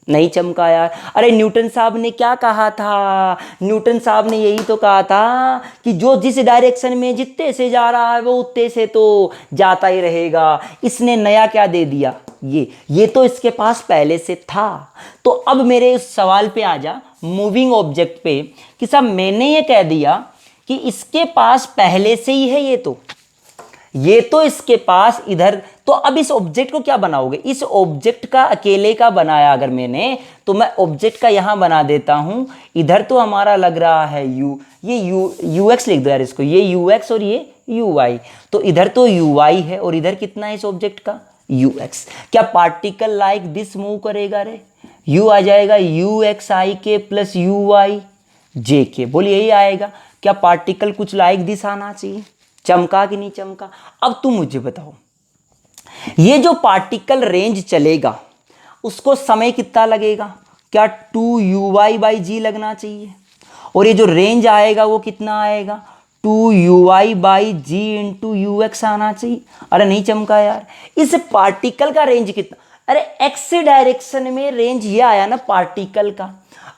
नहीं चमका यार। अरे न्यूटन साहब ने क्या कहा था, न्यूटन साहब ने यही तो कहा था कि जो जिस डायरेक्शन में जितने से जा रहा है वो उतने से तो जाता ही रहेगा। इसने नया क्या दे दिया, ये तो इसके पास पहले से था। तो अब मेरे इस सवाल पे आ जा, मूविंग ऑब्जेक्ट पे, कि साहब मैंने ये कह दिया कि इसके पास पहले से ही है ये तो इसके पास इधर, तो अब इस ऑब्जेक्ट को क्या बनाओगे, इस ऑब्जेक्ट का अकेले का बनाया अगर मैंने, तो मैं ऑब्जेक्ट का यहां बना देता हूं, इधर तो हमारा लग रहा है यू, ये यू एक्स लिख दो यार इसको, ये यू एक्स और ये यू वाई, तो इधर तो यू वाई है और इधर कितना है इस ऑब्जेक्ट का यू एक्स। क्या पार्टिकल लाइक दिस मूव करेगा, रे यू आ जाएगा you x I k plus u Y जे के, बोलिए यही आएगा। क्या पार्टिकल कुछ लाइक दिस आना चाहिए, चमका कि नहीं चमका। अब तुम मुझे बताओ, ये जो पार्टिकल रेंज चलेगा उसको समय कितना लगेगा, क्या 2u/g लगना चाहिए, और ये जो रेंज आएगा वो कितना आएगा 2u/g इंटू यू एक्स आना चाहिए। अरे नहीं चमका यार, इस पार्टिकल का रेंज कितना, अरे एक्स डायरेक्शन में रेंज ये आया ना पार्टिकल का।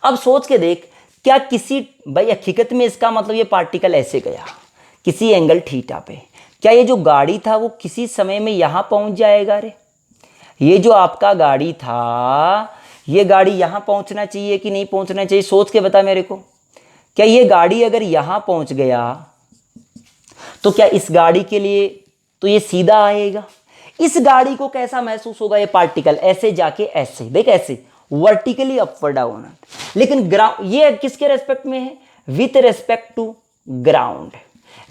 अब सोच के देख, क्या किसी भाई हकीकत में इसका मतलब ये पार्टिकल ऐसे गया किसी एंगल थीटा पे, क्या ये जो गाड़ी था वो किसी समय में यहां पहुंच जाएगा, रे ये जो आपका गाड़ी था ये गाड़ी यहां पहुंचना चाहिए कि नहीं पहुंचना चाहिए, सोच के बता मेरे को। क्या ये गाड़ी अगर यहां पहुंच गया तो क्या इस गाड़ी के लिए तो ये सीधा आएगा, इस गाड़ी को कैसा महसूस होगा, ये पार्टिकल ऐसे जाके ऐसे देख, ऐसे वर्टिकली अपवर्ड डाउन। लेकिन ग्राउंड ये किसके रेस्पेक्ट में है, with respect to ground.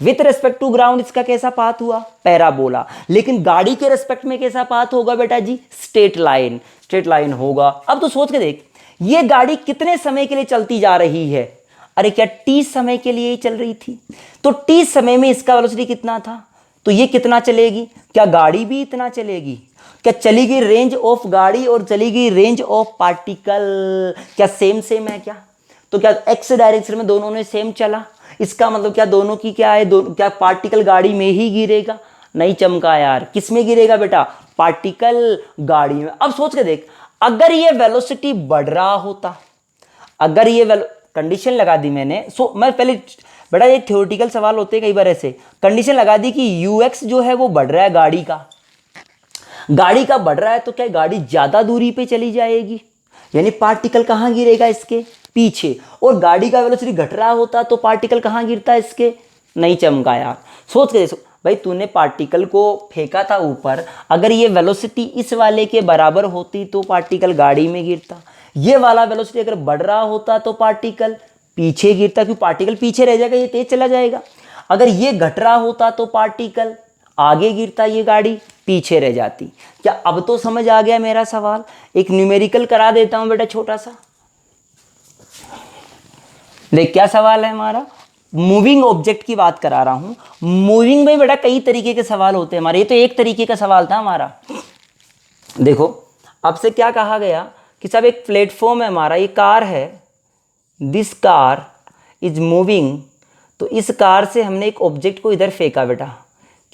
With respect to ground इसका कैसा पाथ हुआ, पैराबोला। लेकिन गाड़ी के रेस्पेक्ट में कैसा पाथ होगा बेटा जी, स्ट्रेट लाइन, स्ट्रेट लाइन होगा। अब तो सोच के देख, ये गाड़ी कितने समय के लिए चलती जा रही है, अरे क्या टी समय के लिए ही चल रही थी, तो टी समय में इसका वेलोसिटी कितना था, तो ये कितना चलेगी, क्या गाड़ी भी इतना चलेगी, क्या चलेगी रेंज ऑफ गाड़ी और चलेगी रेंज ऑफ पार्टिकल, क्या सेम सेम है क्या, तो क्या एक्स डायरेक्शन में दोनों ने सेम चला, इसका मतलब क्या दोनों की क्या है, क्या पार्टिकल गाड़ी में ही गिरेगा, नहीं चमका यार, किस में गिरेगा बेटा, पार्टिकल गाड़ी में। अब सोच के देख, अगर ये वेलोसिटी बढ़ रहा होता, अगर ये कंडीशन लगा दी मैंने, मैं पहले बेटा ये थ्योरेटिकल सवाल होते हैं कई बार ऐसे, कंडीशन लगा दी कि यू एक्स जो है वो बढ़ रहा है गाड़ी का बढ़ रहा है, तो क्या गाड़ी ज्यादा दूरी पे चली जाएगी, यानी पार्टिकल कहां गिरेगा, इसके पीछे, और गाड़ी का वेलोसिटी घट रहा होता तो पार्टिकल कहां गिरता है, इसके, नहीं चमका यार। सोच के देखो भाई, तूने पार्टिकल को फेंका था ऊपर, अगर ये वेलोसिटी इस वाले के बराबर होती तो पार्टिकल गाड़ी में गिरता, ये वाला वेलोसिटी अगर बढ़ रहा होता तो पार्टिकल पीछे गिरता, क्योंकि पार्टिकल पीछे रह जाएगा, ये तेज चला जाएगा। अगर ये घट रहा होता तो पार्टिकल आगे गिरता, ये गाड़ी पीछे रह जाती। क्या अब तो समझ आ गया मेरा सवाल, एक न्यूमेरिकल करा देता हूं बेटा छोटा सा, देख क्या सवाल है हमारा, मूविंग ऑब्जेक्ट की बात करा रहा हूं। मूविंग में बेटा कई तरीके के सवाल होते हैं हमारे, ये तो एक तरीके का सवाल था हमारा। देखो अब से क्या कहा गया कि सब एक प्लेटफॉर्म है हमारा, ये कार है, दिस कार इज मूविंग, तो इस कार से हमने एक ऑब्जेक्ट को इधर फेंका बेटा,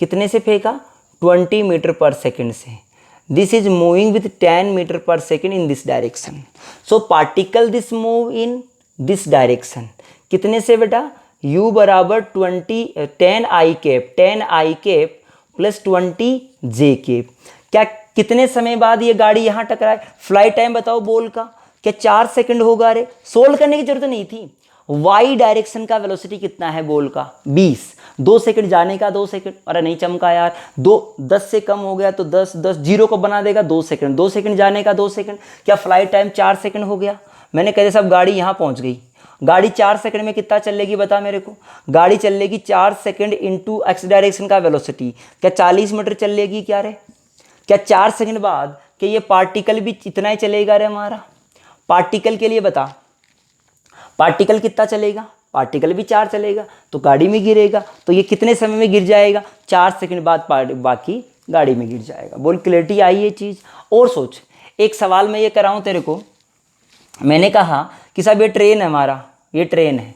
कितने से फेंका 20 मीटर पर सेकेंड से। This is moving with 10 metre per second in this direction. So particle this move in this direction. कितने से बेटा? u बराबर 10 i cap plus 20 j cap. क्या कितने समय बाद ये गाड़ी यहाँ टकराए? फ्लाइट टाइम बताओ बॉल का, क्या 4 सेकंड होगा? अरे सोल्व करने की जरूरत नहीं थी। y डायरेक्शन का वेलोसिटी कितना है बॉल का? 20। 2 सेकंड जाने का, 2 सेकंड। अरे नहीं चमका यार, 10 से कम हो गया तो 10 जीरो को बना देगा 2 सेकंड। 2 सेकंड जाने का, 2 सेकंड। क्या फ्लाइट टाइम 4 सेकंड हो गया? मैंने कहा साहब गाड़ी यहाँ पहुँच गई। गाड़ी 4 सेकंड में कितना चलेगी बता मेरे को? गाड़ी चलेगी 4 सेकंड इंटू एक्स डायरेक्शन का वेलोसिटी। क्या 40 मीटर चलेगी क्या रे? क्या 4 सेकंड बाद कि ये पार्टिकल भी इतना ही चलेगा रे हमारा? पार्टिकल के लिए बता, पार्टिकल कितना चलेगा? पार्टिकल भी 4 चलेगा तो गाड़ी में गिरेगा। तो ये कितने समय में गिर जाएगा? 4 सेकंड बाद बाकी गाड़ी में गिर जाएगा। बोल क्लैरिटी आई ये चीज़? और सोच, एक सवाल मैं ये कराऊँ तेरे को। मैंने कहा कि साहब ये ट्रेन है हमारा, ये ट्रेन है,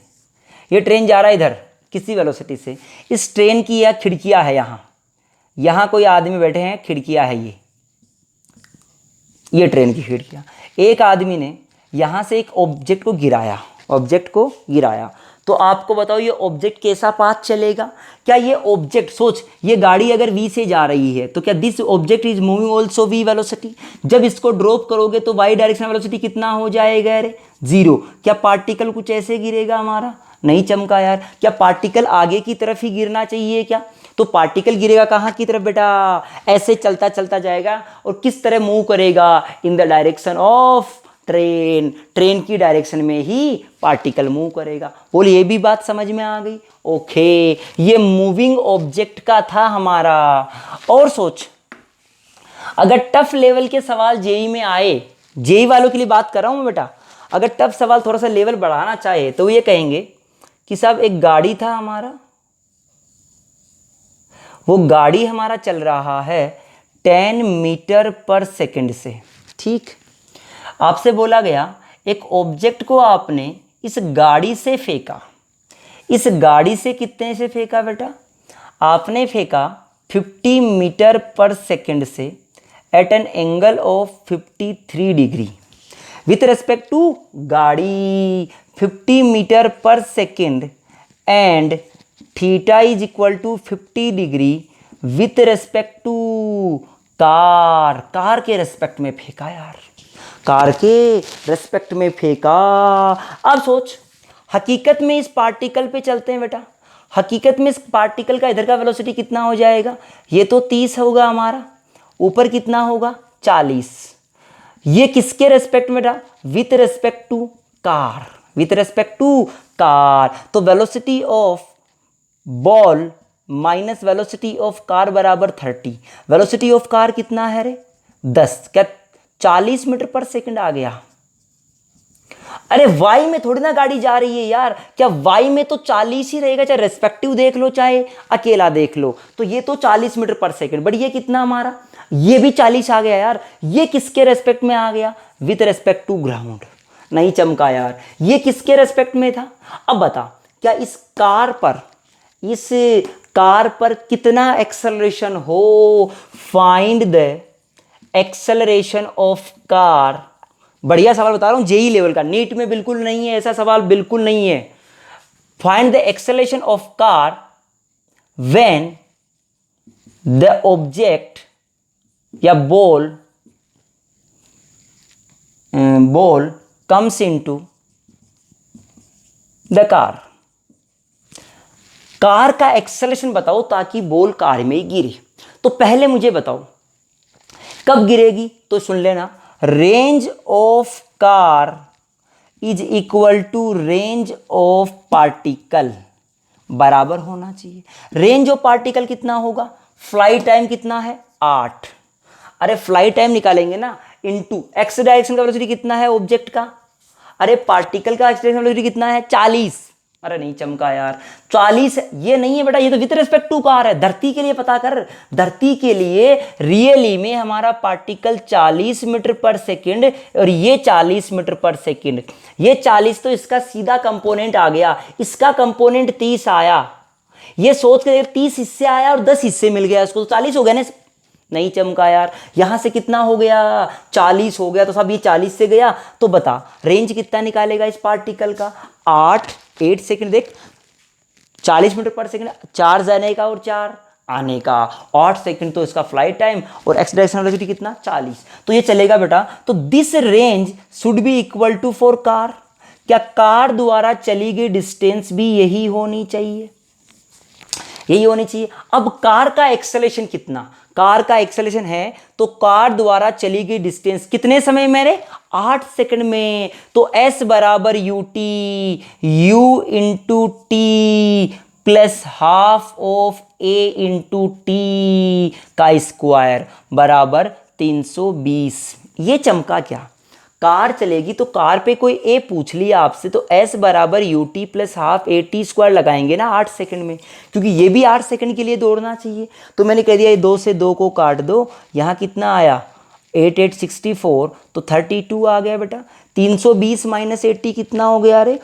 ये ट्रेन जा रहा है इधर किसी वेलोसिटी से। इस ट्रेन की यह खिड़कियाँ है, यहाँ कोई आदमी बैठे हैं, खिड़कियाँ है ये ट्रेन की खिड़कियाँ। एक आदमी ने यहाँ से एक ऑब्जेक्ट को गिराया, तो आपको बताओ ये ऑब्जेक्ट कैसा पाथ चलेगा? क्या ये ऑब्जेक्ट, सोच ये गाड़ी अगर v से जा रही है तो क्या this object is moving also v velocity? जब इसको ड्रॉप करोगे तो y डायरेक्शन वेलोसिटी कितना हो जाएगा? अरे 0। क्या पार्टिकल कुछ ऐसे गिरेगा हमारा? नहीं चमका यार। क्या पार्टिकल आगे की तरफ ही गिरना चाहिए क्या? तो पार्टिकल गिरेगा कहाँ की तरफ बेटा? ऐसे चलता चलता जाएगा और किस तरह मूव करेगा? In the direction of train की डायरेक्शन में ही पार्टिकल मूव करेगा। बोल ये भी बात समझ में आ गई? ओके, ये मूविंग ऑब्जेक्ट का था हमारा। और सोच, अगर टफ लेवल के सवाल जेई में आए, जेई वालों के लिए बात कर रहा हूं मैं बेटा, अगर टफ सवाल थोड़ा सा लेवल बढ़ाना चाहे तो ये कहेंगे कि साहब एक गाड़ी था हमारा, वो गाड़ी हमारा चल रहा है 10 मीटर पर सेकंड से। ठीक, आपसे बोला गया एक ऑब्जेक्ट को आपने इस गाड़ी से फेंका। इस गाड़ी से कितने से फेंका बेटा? आपने फेंका 50 मीटर पर सेकंड से at an angle of 53 degree with respect to गाड़ी। 50 मीटर पर second and theta is equal to 50 degree with respect to car के रेस्पेक्ट में फेंका यार, कार के रेस्पेक्ट में फेंका। अब सोच, हकीकत में इस पार्टिकल पे चलते हैं बेटा, हकीकत में इस पार्टिकल का इधर का वेलोसिटी कितना हो जाएगा? ये तो 30 होगा हमारा, ऊपर कितना होगा? 40। ये किसके रेस्पेक्ट में बेटा? With respect to car, with respect to car. तो velocity of ball minus velocity of car बराबर 30। वेलोसिटी ऑफ कार कितना है रे? 10। क्या 40 मीटर पर सेकंड आ गया? अरे वाई में थोड़ी ना गाड़ी जा रही है यार। क्या वाई में तो 40 ही रहेगा, चाहे रेस्पेक्टिव देख लो चाहे अकेला देख लो। तो ये तो 40 मीटर पर सेकंड, बट ये कितना हमारा? ये भी 40 आ गया यार। ये किसके रेस्पेक्ट में आ गया? With respect to ground. नहीं चमका यार, ये किसके रेस्पेक्ट में था? अब बता, क्या इस कार पर कितना एक्सेलरेशन हो? Find the acceleration of car. बढ़िया सवाल बता रहा हूं, जेई लेवल का, नीट में बिल्कुल नहीं है ऐसा सवाल, बिल्कुल नहीं है। Find the acceleration of car when the object या ball comes into the car. Car का एक्सेलरेशन बताओ ताकि बॉल कार में ही गिरे। तो पहले मुझे बताओ कब गिरेगी, तो सुन लेना, range of car is equal to range of particle बराबर होना चाहिए। रेंज ऑफ पार्टिकल कितना होगा? फ्लाइट टाइम कितना है? 8। अरे फ्लाइट टाइम निकालेंगे ना, इनटू एक्स डायरेक्शन का वेलोसिटी कितना है ऑब्जेक्ट का? अरे पार्टिकल का एक्स डायरेक्शन वेलोसिटी कितना है? 40। अरे नहीं चमका यार, 40 ये नहीं है बेटा, ये तो विद रिस्पेक्ट टू कार है। धरती के लिए पता कर, धरती के लिए रियली में हमारा पार्टिकल 40 मीटर पर सेकंड और ये 40 मीटर पर सेकंड। ये 40 तो इसका सीधा कंपोनेंट आ गया, इसका कंपोनेंट 30 आया, ये सोच के 30 हिस्से आया और 10 हिस्से मिल गया उसको, तो 40 हो गया ना। नहीं चमका यार, यहां से कितना हो गया, 40 हो गया। तो साहब ये 40 से गया, तो बता रेंज कितना निकालेगा इस पार्टिकल का, 8 सेकंड। देख 40 मीटर पर सेकंड, 4 जाने का और 4 आने का, 8 सेकंड तो इसका फ्लाइट टाइम, और एक्स डायरेक्शन वेलोसिटी कितना 40। तो ये चलेगा बेटा। तो this range should be equal to for car. क्या कार द्वारा चली गई डिस्टेंस भी यही होनी चाहिए, यही होनी चाहिए। अब कार का एक्सेलेरेशन कितना, कार का एक्सेलेरेशन है तो कार द्वारा चली गई डिस्टेंस कितने समय मेरे, 8 सेकंड में। तो s बराबर U T, you into T plus half of a into T का स्क्वायर बराबर 320। ये चमका क्या, कार चलेगी तो कार पे कोई ए पूछ लिया आपसे, तो s बराबर U T plus half A T square लगाएंगे ना 8 सेकंड में, क्योंकि ये भी 8 सेकंड के लिए दौड़ना चाहिए। तो मैंने कह दिया ये 2 से 2 को काट दो, यहाँ कितना आया 8 8 64, तो 32 आ गया बेटा। 320 माइनस 80 कितना हो गया, अरे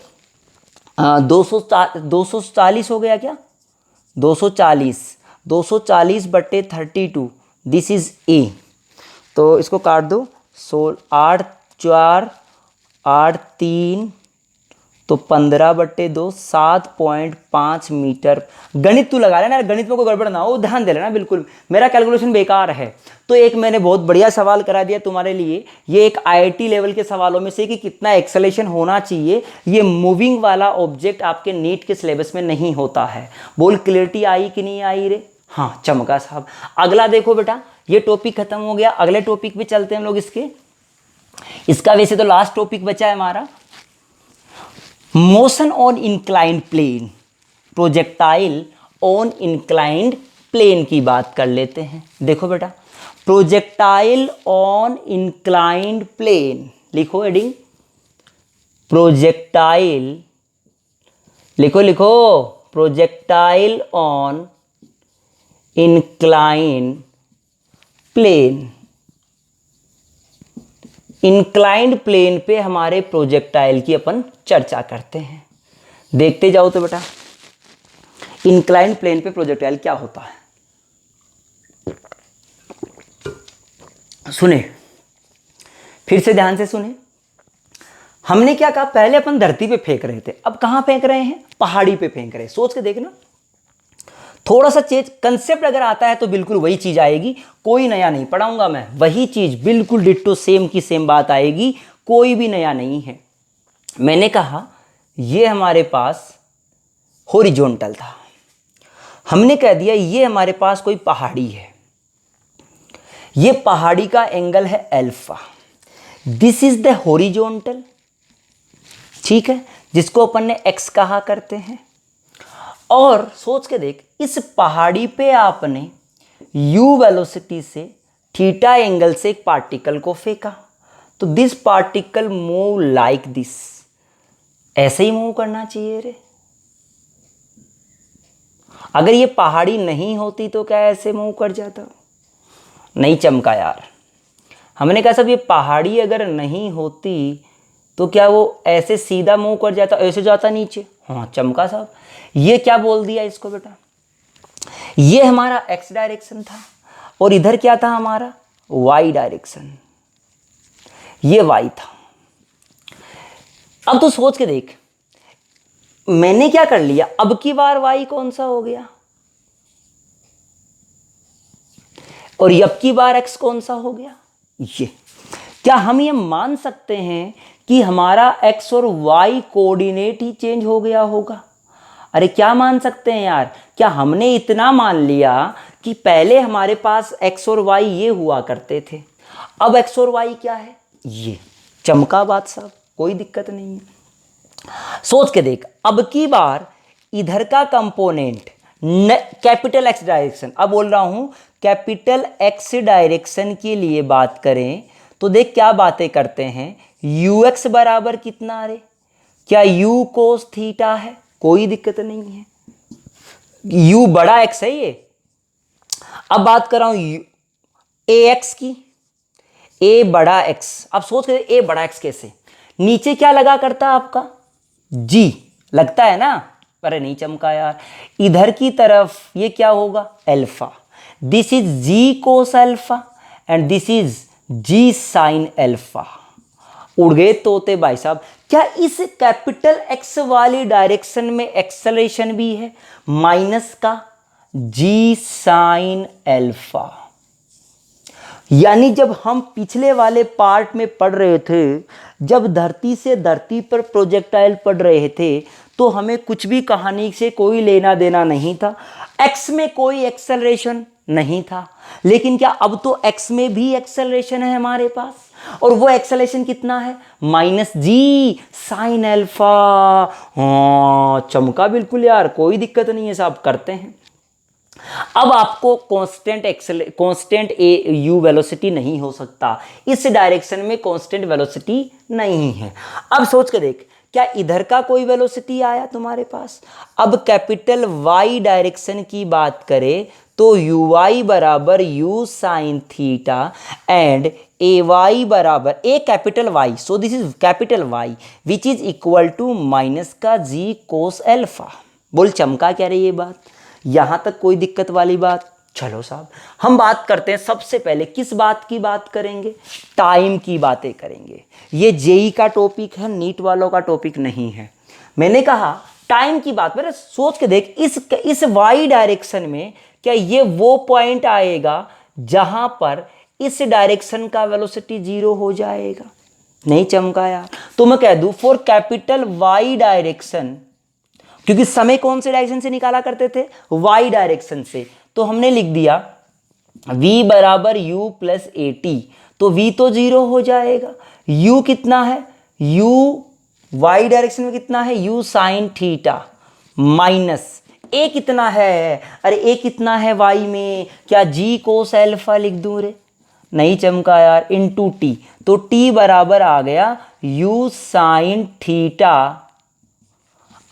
240 हो गया क्या, 240 बट्टे 32, दिस इज ए। तो इसको काट दो, 8 4 8 3, तो 15/2 7.5 मीटर। गणित तू लगा लेना, गणित में कोई गड़बड़ ना हो, ध्यान दे लेना बिल्कुल, मेरा कैलकुलेशन बेकार है। तो एक मैंने बहुत बढ़िया सवाल करा दिया तुम्हारे लिए, ये एक आईआईटी लेवल के सवालों में से कि कितना एक्सेलेरेशन होना चाहिए। ये मूविंग वाला ऑब्जेक्ट आपके नीट के सिलेबस में नहीं होता है। बोल क्लियरिटी आई कि नहीं आई रे, हाँ चमका साहब। अगला देखो बेटा, ये टॉपिक खत्म हो गया, अगले टॉपिक पे चलते हैं हम लोग। इसका वैसे तो लास्ट टॉपिक बचा है हमारा, motion on inclined plane, projectile on inclined plane की बात कर लेते हैं। देखो बेटा, प्रोजेक्टाइल ऑन इंक्लाइंड प्लेन लिखो हेडिंग, प्रोजेक्टाइल लिखो लिखो, projectile on inclined plane. Inclined plane पे हमारे प्रोजेक्टाइल की अपन चर्चा करते हैं। देखते जाओ तो बेटा, इंक्लाइंड प्लेन पे प्रोजेक्टाइल क्या होता है। सुने, फिर से ध्यान से सुने। हमने क्या कहा, पहले अपन धरती पे फेंक रहे थे, अब कहां फेंक रहे हैं, पहाड़ी पे फेंक रहे हैं। सोच के देखना, थोड़ा सा चेंज कंसेप्ट अगर आता है तो बिल्कुल वही चीज आएगी, कोई नया नहीं पढ़ाऊंगा मैं, वही चीज बिल्कुल डिट्टो सेम की सेम बात आएगी, कोई भी नया नहीं है। मैंने कहा ये हमारे पास हॉरिजॉन्टल था, हमने कह दिया ये हमारे पास कोई पहाड़ी है, ये पहाड़ी का एंगल है alpha, this is the horizontal, ठीक है, जिसको अपन ने एक्स कहा करते हैं। और सोच के देख, इस पहाड़ी पे आपने u वेलोसिटी से थीटा एंगल से एक पार्टिकल को फेंका, तो this particle move like this, ऐसे ही मूव करना चाहिए रे। अगर ये पहाड़ी नहीं होती तो क्या ऐसे मूव कर जाता, नहीं चमका यार। हमने कहा सब ये पहाड़ी अगर नहीं होती तो क्या वो ऐसे सीधा मूव कर जाता, ऐसे जाता नीचे, हाँ चमका साहब। ये क्या बोल दिया इसको बेटा, ये हमारा एक्स डायरेक्शन था और इधर क्या था हमारा वाई डायरेक्शन, ये वाई था। अब तो सोच के देख, मैंने क्या कर लिया, अब की बार वाई कौन सा हो गया और अब की बार एक्स कौन सा हो गया, ये। क्या हम ये मान सकते हैं कि हमारा एक्स और वाई कोऑर्डिनेट ही चेंज हो गया होगा? अरे क्या मान सकते हैं यार, क्या हमने इतना मान लिया कि पहले हमारे पास एक्स और वाई ये हुआ करते थे, अब एक्स और वाई क्या है, ये। चमका बात साहब, कोई दिक्कत नहीं है। सोच के देख, अब की बार इधर का कंपोनेंट कैपिटल एक्स डायरेक्शन, अब बोल रहा हूं कैपिटल एक्स डायरेक्शन के लिए बात करें तो देख क्या बातें करते हैं, यू एक्स बराबर कितना, अरे क्या यू कोस थीटा है, कोई दिक्कत नहीं है, u बड़ा x है ये। अब बात कर रहा हूं ए एक्स की, a बड़ा x। अब सोच रहे a बड़ा x कैसे, नीचे क्या लगा करता आपका g लगता है ना, अरे नहीं चमका यार, इधर की तरफ ये क्या होगा, alpha. This is g cos alpha and this is g sine alpha. उड़ गए तोते भाई साहब। क्या इस कैपिटल एक्स वाली डायरेक्शन में एक्सेलरेशन भी है, माइनस का जी साइन अल्फा। यानी जब हम पिछले वाले पार्ट में पढ़ रहे थे, जब धरती से धरती पर प्रोजेक्टाइल पढ़ रहे थे, तो हमें कुछ भी कहानी से कोई लेना देना नहीं था, एक्स में कोई एक्सेलरेशन नहीं था। लेकिन क्या अब तो एक्स में भी एक्सेलरेशन है हमारे पास, और वो एक्सेलरेशन कितना है, माइनस जी साइन अल्फा। हाँ चमका बिल्कुल यार, कोई दिक्कत नहीं है साहब, करते हैं। अब आपको कांस्टेंट यू वेलोसिटी नहीं हो सकता, इस डायरेक्शन में कांस्टेंट वेलोसिटी नहीं है। अब सोच के देख, क्या इधर का कोई वेलोसिटी आया तुम्हारे पास। अब कैपिटल वाई डायरेक्शन की बात करें तो यू वाई बराबर u sine theta and a y बराबर a capital y, so this is capital y which is equal to minus का जी कोस एल्फा। बोल चमका क्या रही ये बात, यहां तक कोई दिक्कत वाली बात। चलो साहब हम बात करते हैं, सबसे पहले किस बात की बात करेंगे, टाइम की बातें करेंगे। ये जेई का टॉपिक है, नीट वालों का टॉपिक नहीं है। मैंने कहा टाइम की बात, मेरे सोच के देख, इस वाई डायरेक्शन में क्या ये वो पॉइंट आएगा जहां पर इस डायरेक्शन का वेलोसिटी जीरो हो जाएगा, नहीं चमका यार। तो मैं कह दूं फॉर कैपिटल वाई डायरेक्शन, क्योंकि समय कौन से डायरेक्शन से निकाला करते थे, वाई डायरेक्शन से, तो हमने लिख दिया v बराबर u प्लस ए टी। तो v तो जीरो हो जाएगा, u कितना है, u y डायरेक्शन में कितना है, u sine theta minus a कितना है, अरे a कितना है y में, क्या g कोस एल्फा लिख दूं रे, नहीं चमका यार, इनटू t। तो t बराबर आ गया u साइन थीटा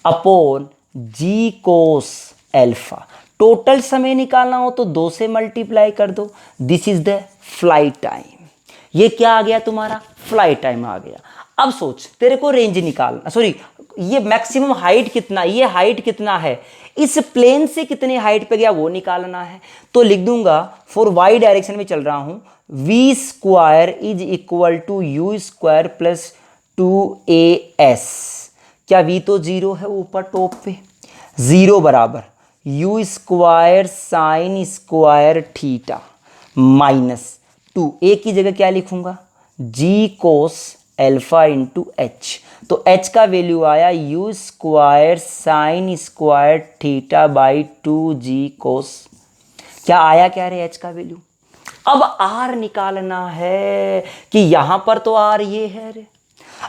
अपॉन जी कोस एल्फा। टोटल समय निकालना हो तो 2 से मल्टीप्लाई कर दो। This is the flight time. ये क्या आ गया तुम्हारा, फ्लाइट टाइम आ गया। अब सोच, तेरे को रेंज निकालना, सॉरी ये मैक्सिमम हाइट कितना, ये हाइट कितना है, इस प्लेन से कितने हाइट पे गया वो निकालना है। तो लिख दूंगा फॉर वाई डायरेक्शन में चल रहा हूं, v square is equal to u square plus 2as। क्या v तो जीरो है ऊपर टॉप पे, जीरो बराबर you square sine square theta minus 2, a की जगह क्या लिखूंगा, g कोस एल्फा इंटू एच। तो h का वैल्यू आया you square sine square theta by 2g कोस, क्या आया क्या रे h का वैल्यू। अब r निकालना है कि यहां पर तो r ये है रे,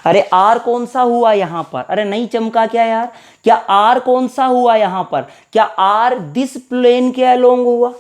अरे आर कौन सा हुआ यहां पर, अरे नहीं चमका क्या यार, क्या आर कौन सा हुआ यहां पर, क्या आर दिस प्लेन के अलोंग हुआ,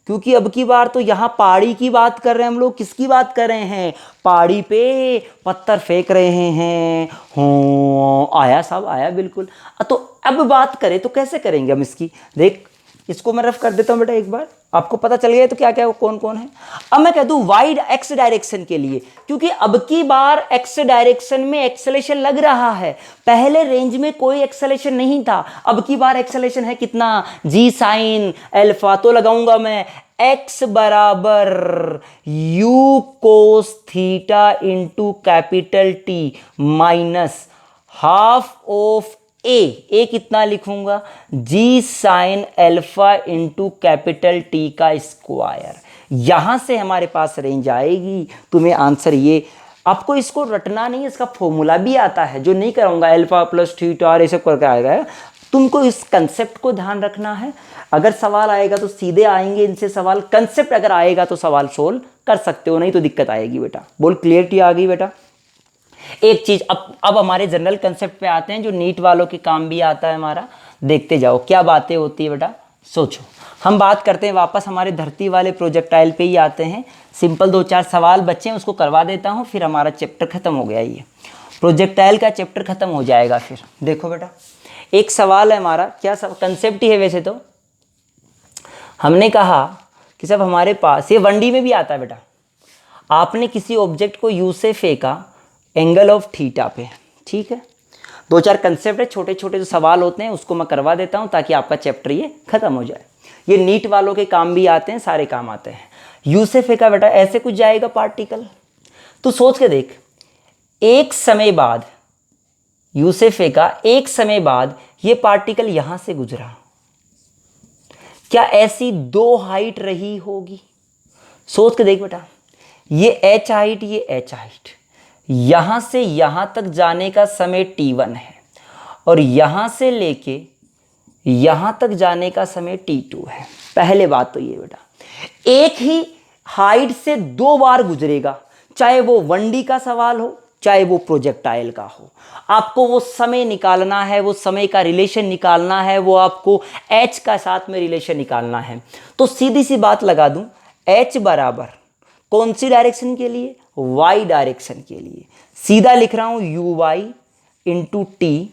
क्योंकि अब की बार तो यहां पहाड़ी की बात कर रहे हैं हम लोग, किसकी बात कर रहे हैं, पहाड़ी पे पत्थर फेंक रहे हैं। हो आया साहब, आया बिल्कुल। तो अब बात करें तो कैसे करेंगे हम इसकी, देख इसको मैं रफ कर देता हूं बेटा, एक बार आपको पता चल गया तो क्या क्या कौन कौन है। अब मैं कह दूं वाइड एक्स डायरेक्शन के लिए, क्योंकि अब की बार एक्स डायरेक्शन में एक्सेलेरेशन लग रहा है, पहले रेंज में कोई एक्सेलेरेशन नहीं था, अब की बार एक्सेलेरेशन है कितना, जी साइन अल्फा। तो लगाऊंगा मैं x बराबर u cos theta into capital t minus half of a कितना लिखूंगा, g sine alpha into capital t का स्क्वायर। यहां से हमारे पास रेंज आएगी। तुम्हें आंसर ये, आपको इसको रटना नहीं, इसका फॉर्मूला भी आता है जो नहीं कराऊंगा, अल्फा प्लस थीटा और ये सब करके आएगा। तुमको इस कंसेप्ट को ध्यान रखना है, अगर सवाल आएगा तो सीधे आएंगे इनसे सवाल, कंसेप्ट अगर आएगा तो सवाल सोल्व कर सकते हो, नहीं तो दिक्कत आएगी बेटा। बोल क्लियरिटी आ गई बेटा। एक चीज अब हमारे जनरल कंसेप्ट पे आते हैं जो नीट वालों के काम भी आता है हमारा, देखते जाओ क्या बातें होती है बेटा। सोचो, हम बात करते हैं वापस हमारे धरती वाले प्रोजेक्टाइल पे ही आते हैं। सिंपल 2-4 सवाल बच्चे हैं, उसको करवा देता हूँ, फिर हमारा चैप्टर खत्म हो गया, ये प्रोजेक्टाइल का चैप्टर खत्म हो जाएगा। फिर देखो बेटा, एक सवाल है हमारा, क्या कंसेप्ट ही है वैसे तो, हमने कहा कि सब हमारे पास, ये 1D में भी आता है बेटा, आपने किसी ऑब्जेक्ट को यू से फेंका एंगल ऑफ थीटा पे, ठीक है, दो चार कंसेप्ट है, छोटे छोटे जो सवाल होते हैं उसको मैं करवा देता हूँ ताकि आपका चैप्टर ये खत्म हो जाए। ये नीट वालों के काम भी आते हैं, सारे काम आते हैं। यू से फेंका बेटा, ऐसे कुछ जाएगा पार्टिकल। तो सोच के देख, एक समय बाद यू से फेंका, एक समय बाद ये पार्टिकल यहां से गुजरा, क्या ऐसी दो हाइट रही होगी? सोच के देख बेटा, ये एच हाइट, ये एच हाइट, यहां से यहां तक जाने का समय t1 है और यहां से लेके यहां तक जाने का समय t2 है। पहले बात तो ये बेटा, एक ही हाइट से दो बार गुजरेगा, चाहे वो 1D का सवाल हो चाहे वो प्रोजेक्टाइल का हो। आपको वो समय निकालना है, वो समय का रिलेशन निकालना है, वो आपको h का साथ में रिलेशन निकालना है। तो सीधी सी बात लगा दूं, h बराबर कौन सी डायरेक्शन के लिए? y डायरेक्शन के लिए। सीधा लिख रहा हूं u y into t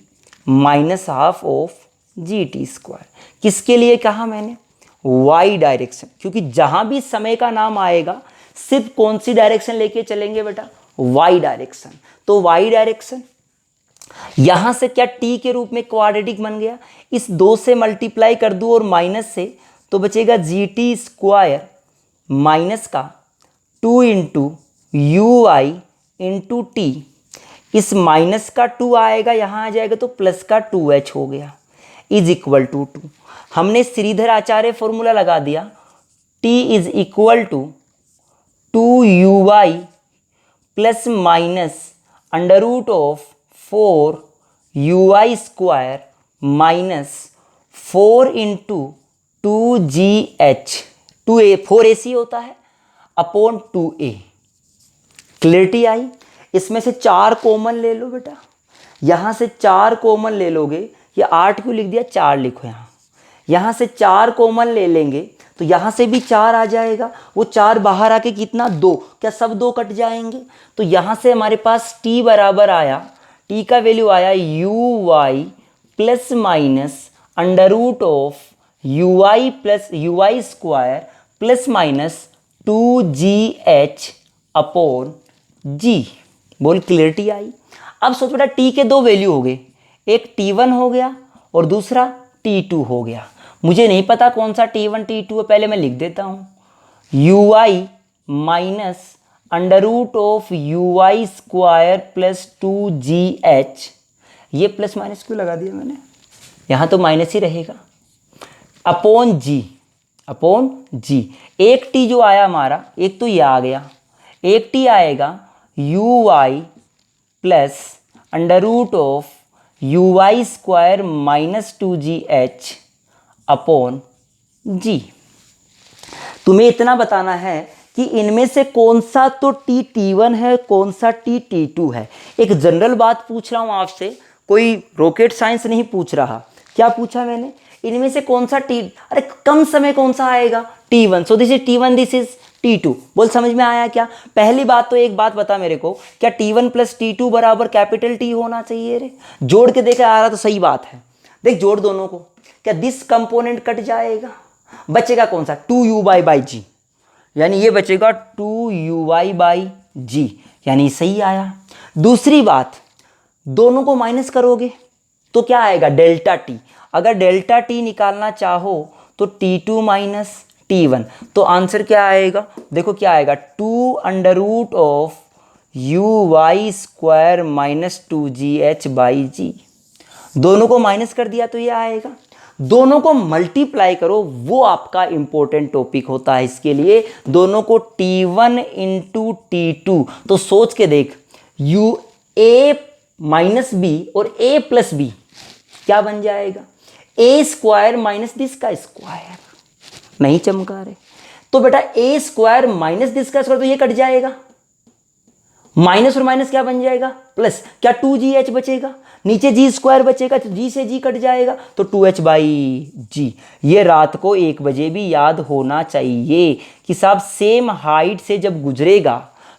minus half of g t square. किसके लिए कहा मैंने? y डायरेक्शन, क्योंकि जहां भी समय का नाम आएगा सिर्फ कौन सी डायरेक्शन लेके चलेंगे बेटा? y direction. तो y डायरेक्शन यहां से क्या t के रूप में क्वाड्रेटिक बन गया, इस दो से मल्टीप्लाई कर दूं और माइनस से, तो बचेगा जी टी स्क्वायर माइनस का 2 into you I into T. इस माइनस का 2 आएगा, यहां आ जाएगा तो प्लस का 2h हो गया, इज इक्वल टू 2। हमने श्रीधर आचार्य फॉर्मूला लगा दिया, t is equal to 2u plus minus under root of 4u square minus 4 into 2gh, 2a 4ac होता है अपॉन 2a। क्लियरिटी आई? इसमें से 4 कॉमन ले लो बेटा, यहां से 4 कॉमन ले लोगे, ये 8 क्यों लिख दिया, 4 लिखो यहां से 4 कॉमन ले लेंगे तो यहां से भी 4 आ जाएगा, वो 4 बाहर आके कितना 2, क्या सब 2 कट जाएंगे? तो यहां से हमारे पास t बराबर आया, t का वैल्यू आया u y plus minus under root of u i plus u i square plus minus 2gh upon g। बोल क्लियरिटी आई? अब सोच बेटा, t के दो वैल्यू हो गए, एक t1 हो गया और दूसरा t2 हो गया। मुझे नहीं पता कौन सा t1 t2 है, पहले मैं लिख देता हूं, u i minus under root of u i square plus 2gh। ये प्लस माइनस क्यों लगा दिया मैंने, यहां तो माइनस ही रहेगा, अपॉन g। एक t जो आया हमारा, एक तो ये आ गया, एक t आएगा u i plus under root of u i square minus 2gh upon g। तुम्हें इतना बताना है कि इनमें से कौन सा तो t1 है, कौन सा t2 है। एक जनरल बात पूछ रहा हूं आपसे, कोई रॉकेट साइंस नहीं पूछ रहा। क्या पूछा मैंने? इनमें से कौन सा अरे कम समय कौन सा आएगा? t1। So this is t1, this is t2। बोल समझ में आया क्या? पहली बात तो एक बात बता मेरे को, क्या t1 प्लस t2 बराबर कैपिटल T होना चाहिए रे? जोड़ के देखा आ रहा तो सही बात है। देख जोड़ दोनों को, क्या दिस कंपोनेंट कट जाएगा, बचेगा कौन सा? 2u बाई जी, यानी ये बचेगा 2u बाई जी, यानी सही आया। दूसरी बात, दोनों को माइनस करोगे तो क्या आएगा? Delta T. अगर डेल्टा टी निकालना चाहो तो t2 माइनस t1, तो आंसर क्या आएगा? देखो क्या आएगा, 2 under root of u y square minus 2gh by g. दोनों को माइनस कर दिया तो ये आएगा। दोनों को मल्टीप्लाई करो, वो आपका इंपॉर्टेंट टॉपिक होता है। इसके लिए दोनों को t1 इंटू t2, तो सोच के देख, यू a माइनस बी और a प्लस बी क्या बन जाएगा? a स्क्वायर माइनस दिस का स्क्वायर। नहीं चमका रहे तो बेटा a स्क्वायर माइनस दिस का स्क्वायर, तो ये कट जाएगा, माइनस और माइनस क्या बन जाएगा? प्लस। क्या 2gh बचेगा, नीचे g स्क्वायर बचेगा तो g से g कट जाएगा, तो 2h बाई जी। ये रात को 1 बजे भी याद होना चाहिए कि साहब सेम हाइट से जब गुजरेगा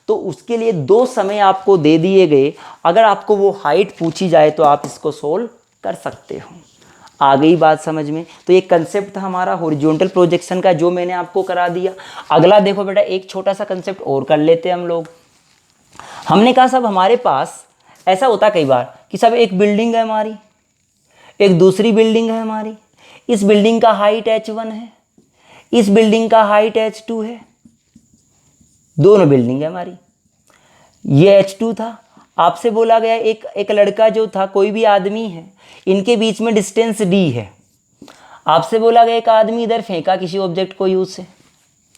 तो उसके लिए 2 समय आपको दे दिए गए। अगर आपको वो हाइट पूछी जाए तो आप इसको सोल्व कर सकते हो। आ गई बात समझ में? तो ये कंसेप्ट था हमारा हॉरिजॉन्टल प्रोजेक्शन का, जो मैंने आपको करा दिया। अगला देखो बेटा, एक छोटा सा कंसेप्ट और कर लेते हैं हम लोग। हमने कहा साहब हमारे पास ऐसा होता कई बार कि सब एक बिल्डिंग है हमारी, एक दूसरी बिल्डिंग है हमारी, इस बिल्डिंग का हाइट h1 है, इस बिल्डिंग का हाइट h2 है, दोनों बिल्डिंग है हमारी। ये h2 था, आपसे बोला गया एक लड़का जो था, कोई भी आदमी है, इनके बीच में डिस्टेंस d है। आपसे बोला गया एक आदमी इधर फेंका किसी ऑब्जेक्ट को यूज से,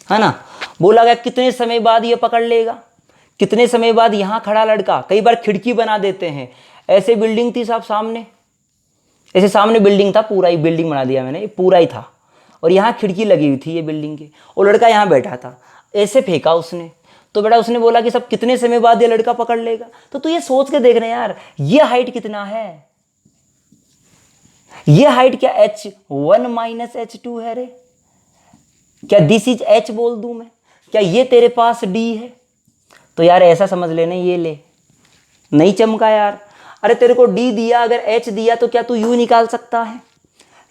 है ना, बोला गया कितने समय बाद ये पकड़ लेगा, कितने समय बाद यहाँ खड़ा लड़का, कई बार खिड़की बना देते हैं, ऐसे बिल्डिंग थी साहब सामने, ऐसे सामने बिल्डिंग था, पूरा ही बिल्डिंग बना दिया मैंने, ये पूरा ही था, और यहाँ खिड़की लगी हुई थी ये बिल्डिंग की, और लड़का यहाँ बैठा था, ऐसे फेंका उसने, तो बेटा उसने बोला कि सब कितने समय बाद ये लड़का पकड़ लेगा। तो तू ये सोच के देख रहे यार, ये हाइट कितना है, ये हाइट क्या h1 माइनस h2 है रे, क्या दिस इज h बोल दूं मैं, क्या ये तेरे पास d है? तो यार ऐसा समझ लेना, ये ले, नहीं चमका यार, अरे तेरे को d दिया, अगर h दिया तो क्या तू u निकाल सकता है,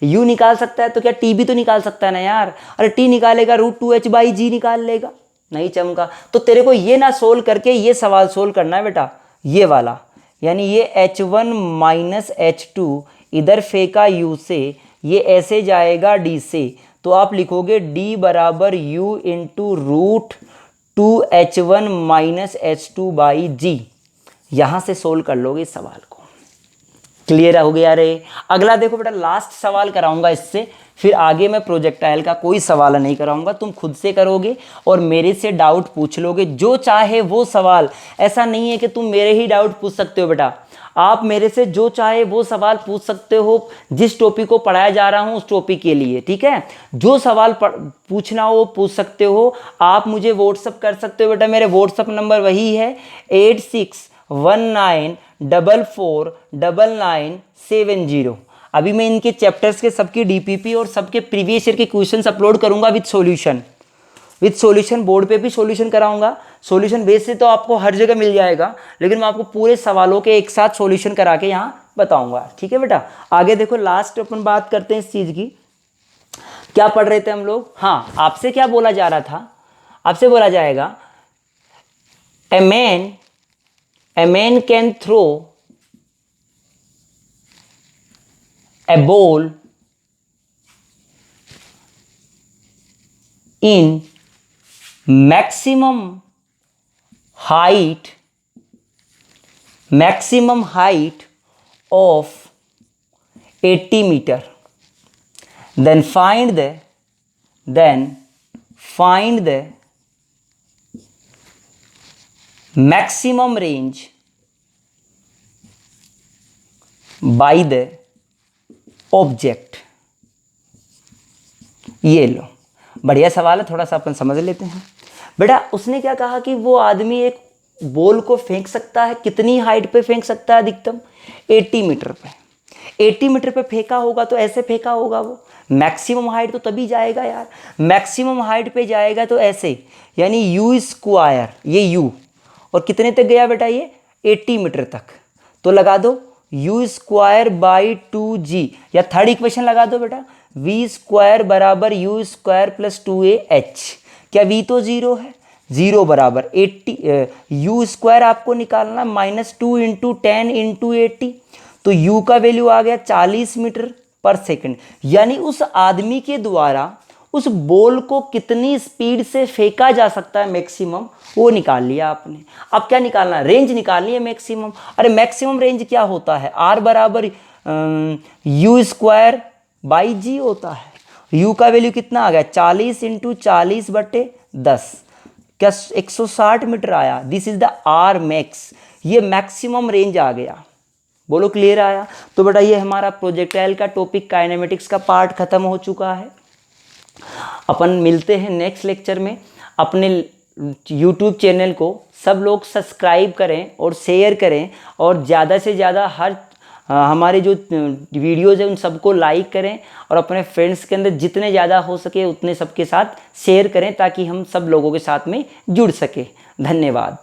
u निकाल सकता है तो क्या t भी तो निकाल सकता है ना यार, अरे t निकालेगा √2h/g निकाल लेगा, नहीं चमका। तो तेरे को ये ना सोल्व करके ये सवाल सोल्व करना है बेटा, ये वाला, यानी ये h1 माइनस h2 इधर फेंका u से, ये ऐसे जाएगा d से, तो आप लिखोगे d बराबर u into √2h1 minus h2/g। यहाँ से सोल्व कर लोगे इस सवाल को। क्लियर हो गया रे? अगला देखो बेटा, लास्ट सवाल कराऊंगा इससे, फिर आगे मैं प्रोजेक्टाइल का कोई सवाल नहीं कराऊंगा, तुम खुद से करोगे और मेरे से डाउट पूछ लोगे, जो चाहे वो सवाल। ऐसा नहीं है कि तुम मेरे ही डाउट पूछ सकते हो बेटा, आप मेरे से जो चाहे वो सवाल पूछ सकते हो, जिस टॉपिक को पढ़ाया जा रहा हूँ उस टॉपिक के लिए, ठीक है। जो सवाल पूछना हो वो पूछ सकते हो, आप मुझे व्हाट्सअप कर सकते हो बेटा, मेरे व्हाट्सअप नंबर वही है 8619449970। अभी मैं इनके चैप्टर्स के सबकी डीपीपी और सबके प्रीवियस ईयर के क्वेश्चंस अपलोड करूंगा विद सॉल्यूशन, बोर्ड पे भी सॉल्यूशन कराऊंगा। सॉल्यूशन बेस से तो आपको हर जगह मिल जाएगा, लेकिन मैं आपको पूरे सवालों के एक साथ सॉल्यूशन करा के यहाँ बताऊंगा, ठीक है बेटा। आगे देखो, लास्ट अपन बात करते हैं इस चीज़ की, क्या पढ़ रहे थे हम लोग। हाँ, आपसे क्या बोला जा रहा था, आपसे बोला जाएगा a man can throw a ball in maximum height of 80 meter, then find the maximum range by the object. ये लो, बढ़िया सवाल है, थोड़ा सा अपन समझ लेते हैं बेटा। उसने क्या कहा कि वो आदमी एक बॉल को फेंक सकता है, कितनी हाइट पे फेंक सकता है, अधिकतम 80 मीटर पे। 80 मीटर पे फेंका होगा तो ऐसे फेंका होगा, वो मैक्सिमम हाइट तो तभी जाएगा यार, मैक्सिमम हाइट पे जाएगा तो ऐसे, यानी u स्क्वायर, ये u, और कितने तक गया बेटा, ये 80 मीटर तक। तो लगा दो u स्क्वायर बाई 2g, या थर्ड इक्वेशन लगा दो बेटा, v स्क्वायर बराबर u स्क्वायर प्लस 2ah। क्या v तो 0 है, 0 बराबर 80, u स्क्वायर आपको निकालना -2 इंटू 10 इंटू 80, तो u का वैल्यू आ गया 40 मीटर पर सेकंड। यानी उस आदमी के द्वारा उस बॉल को कितनी स्पीड से फेंका जा सकता है मैक्सिमम, वो निकाल लिया आपने। अब क्या निकालना, रेंज निकालनी है मैक्सिमम। अरे मैक्सिमम रेंज क्या होता है, r बराबर u स्क्वायर बाई जी होता है। u का वैल्यू कितना आ गया, 40 इंटू 40/10, क्या 160 मीटर आया। This is the r max, ये मैक्सिमम रेंज आ गया। बोलो क्लियर आया? तो बेटा ये हमारा प्रोजेक्टाइल का टॉपिक काइनेमेटिक्स का पार्ट खत्म हो चुका है। अपन मिलते हैं नेक्स्ट लेक्चर में। अपने यूट्यूब चैनल को सब लोग सब्सक्राइब करें और शेयर करें, और ज़्यादा से ज़्यादा हमारे जो वीडियोज़ हैं उन सबको लाइक करें, और अपने फ्रेंड्स के अंदर जितने ज़्यादा हो सके उतने सबके साथ शेयर करें, ताकि हम सब लोगों के साथ में जुड़ सके। धन्यवाद।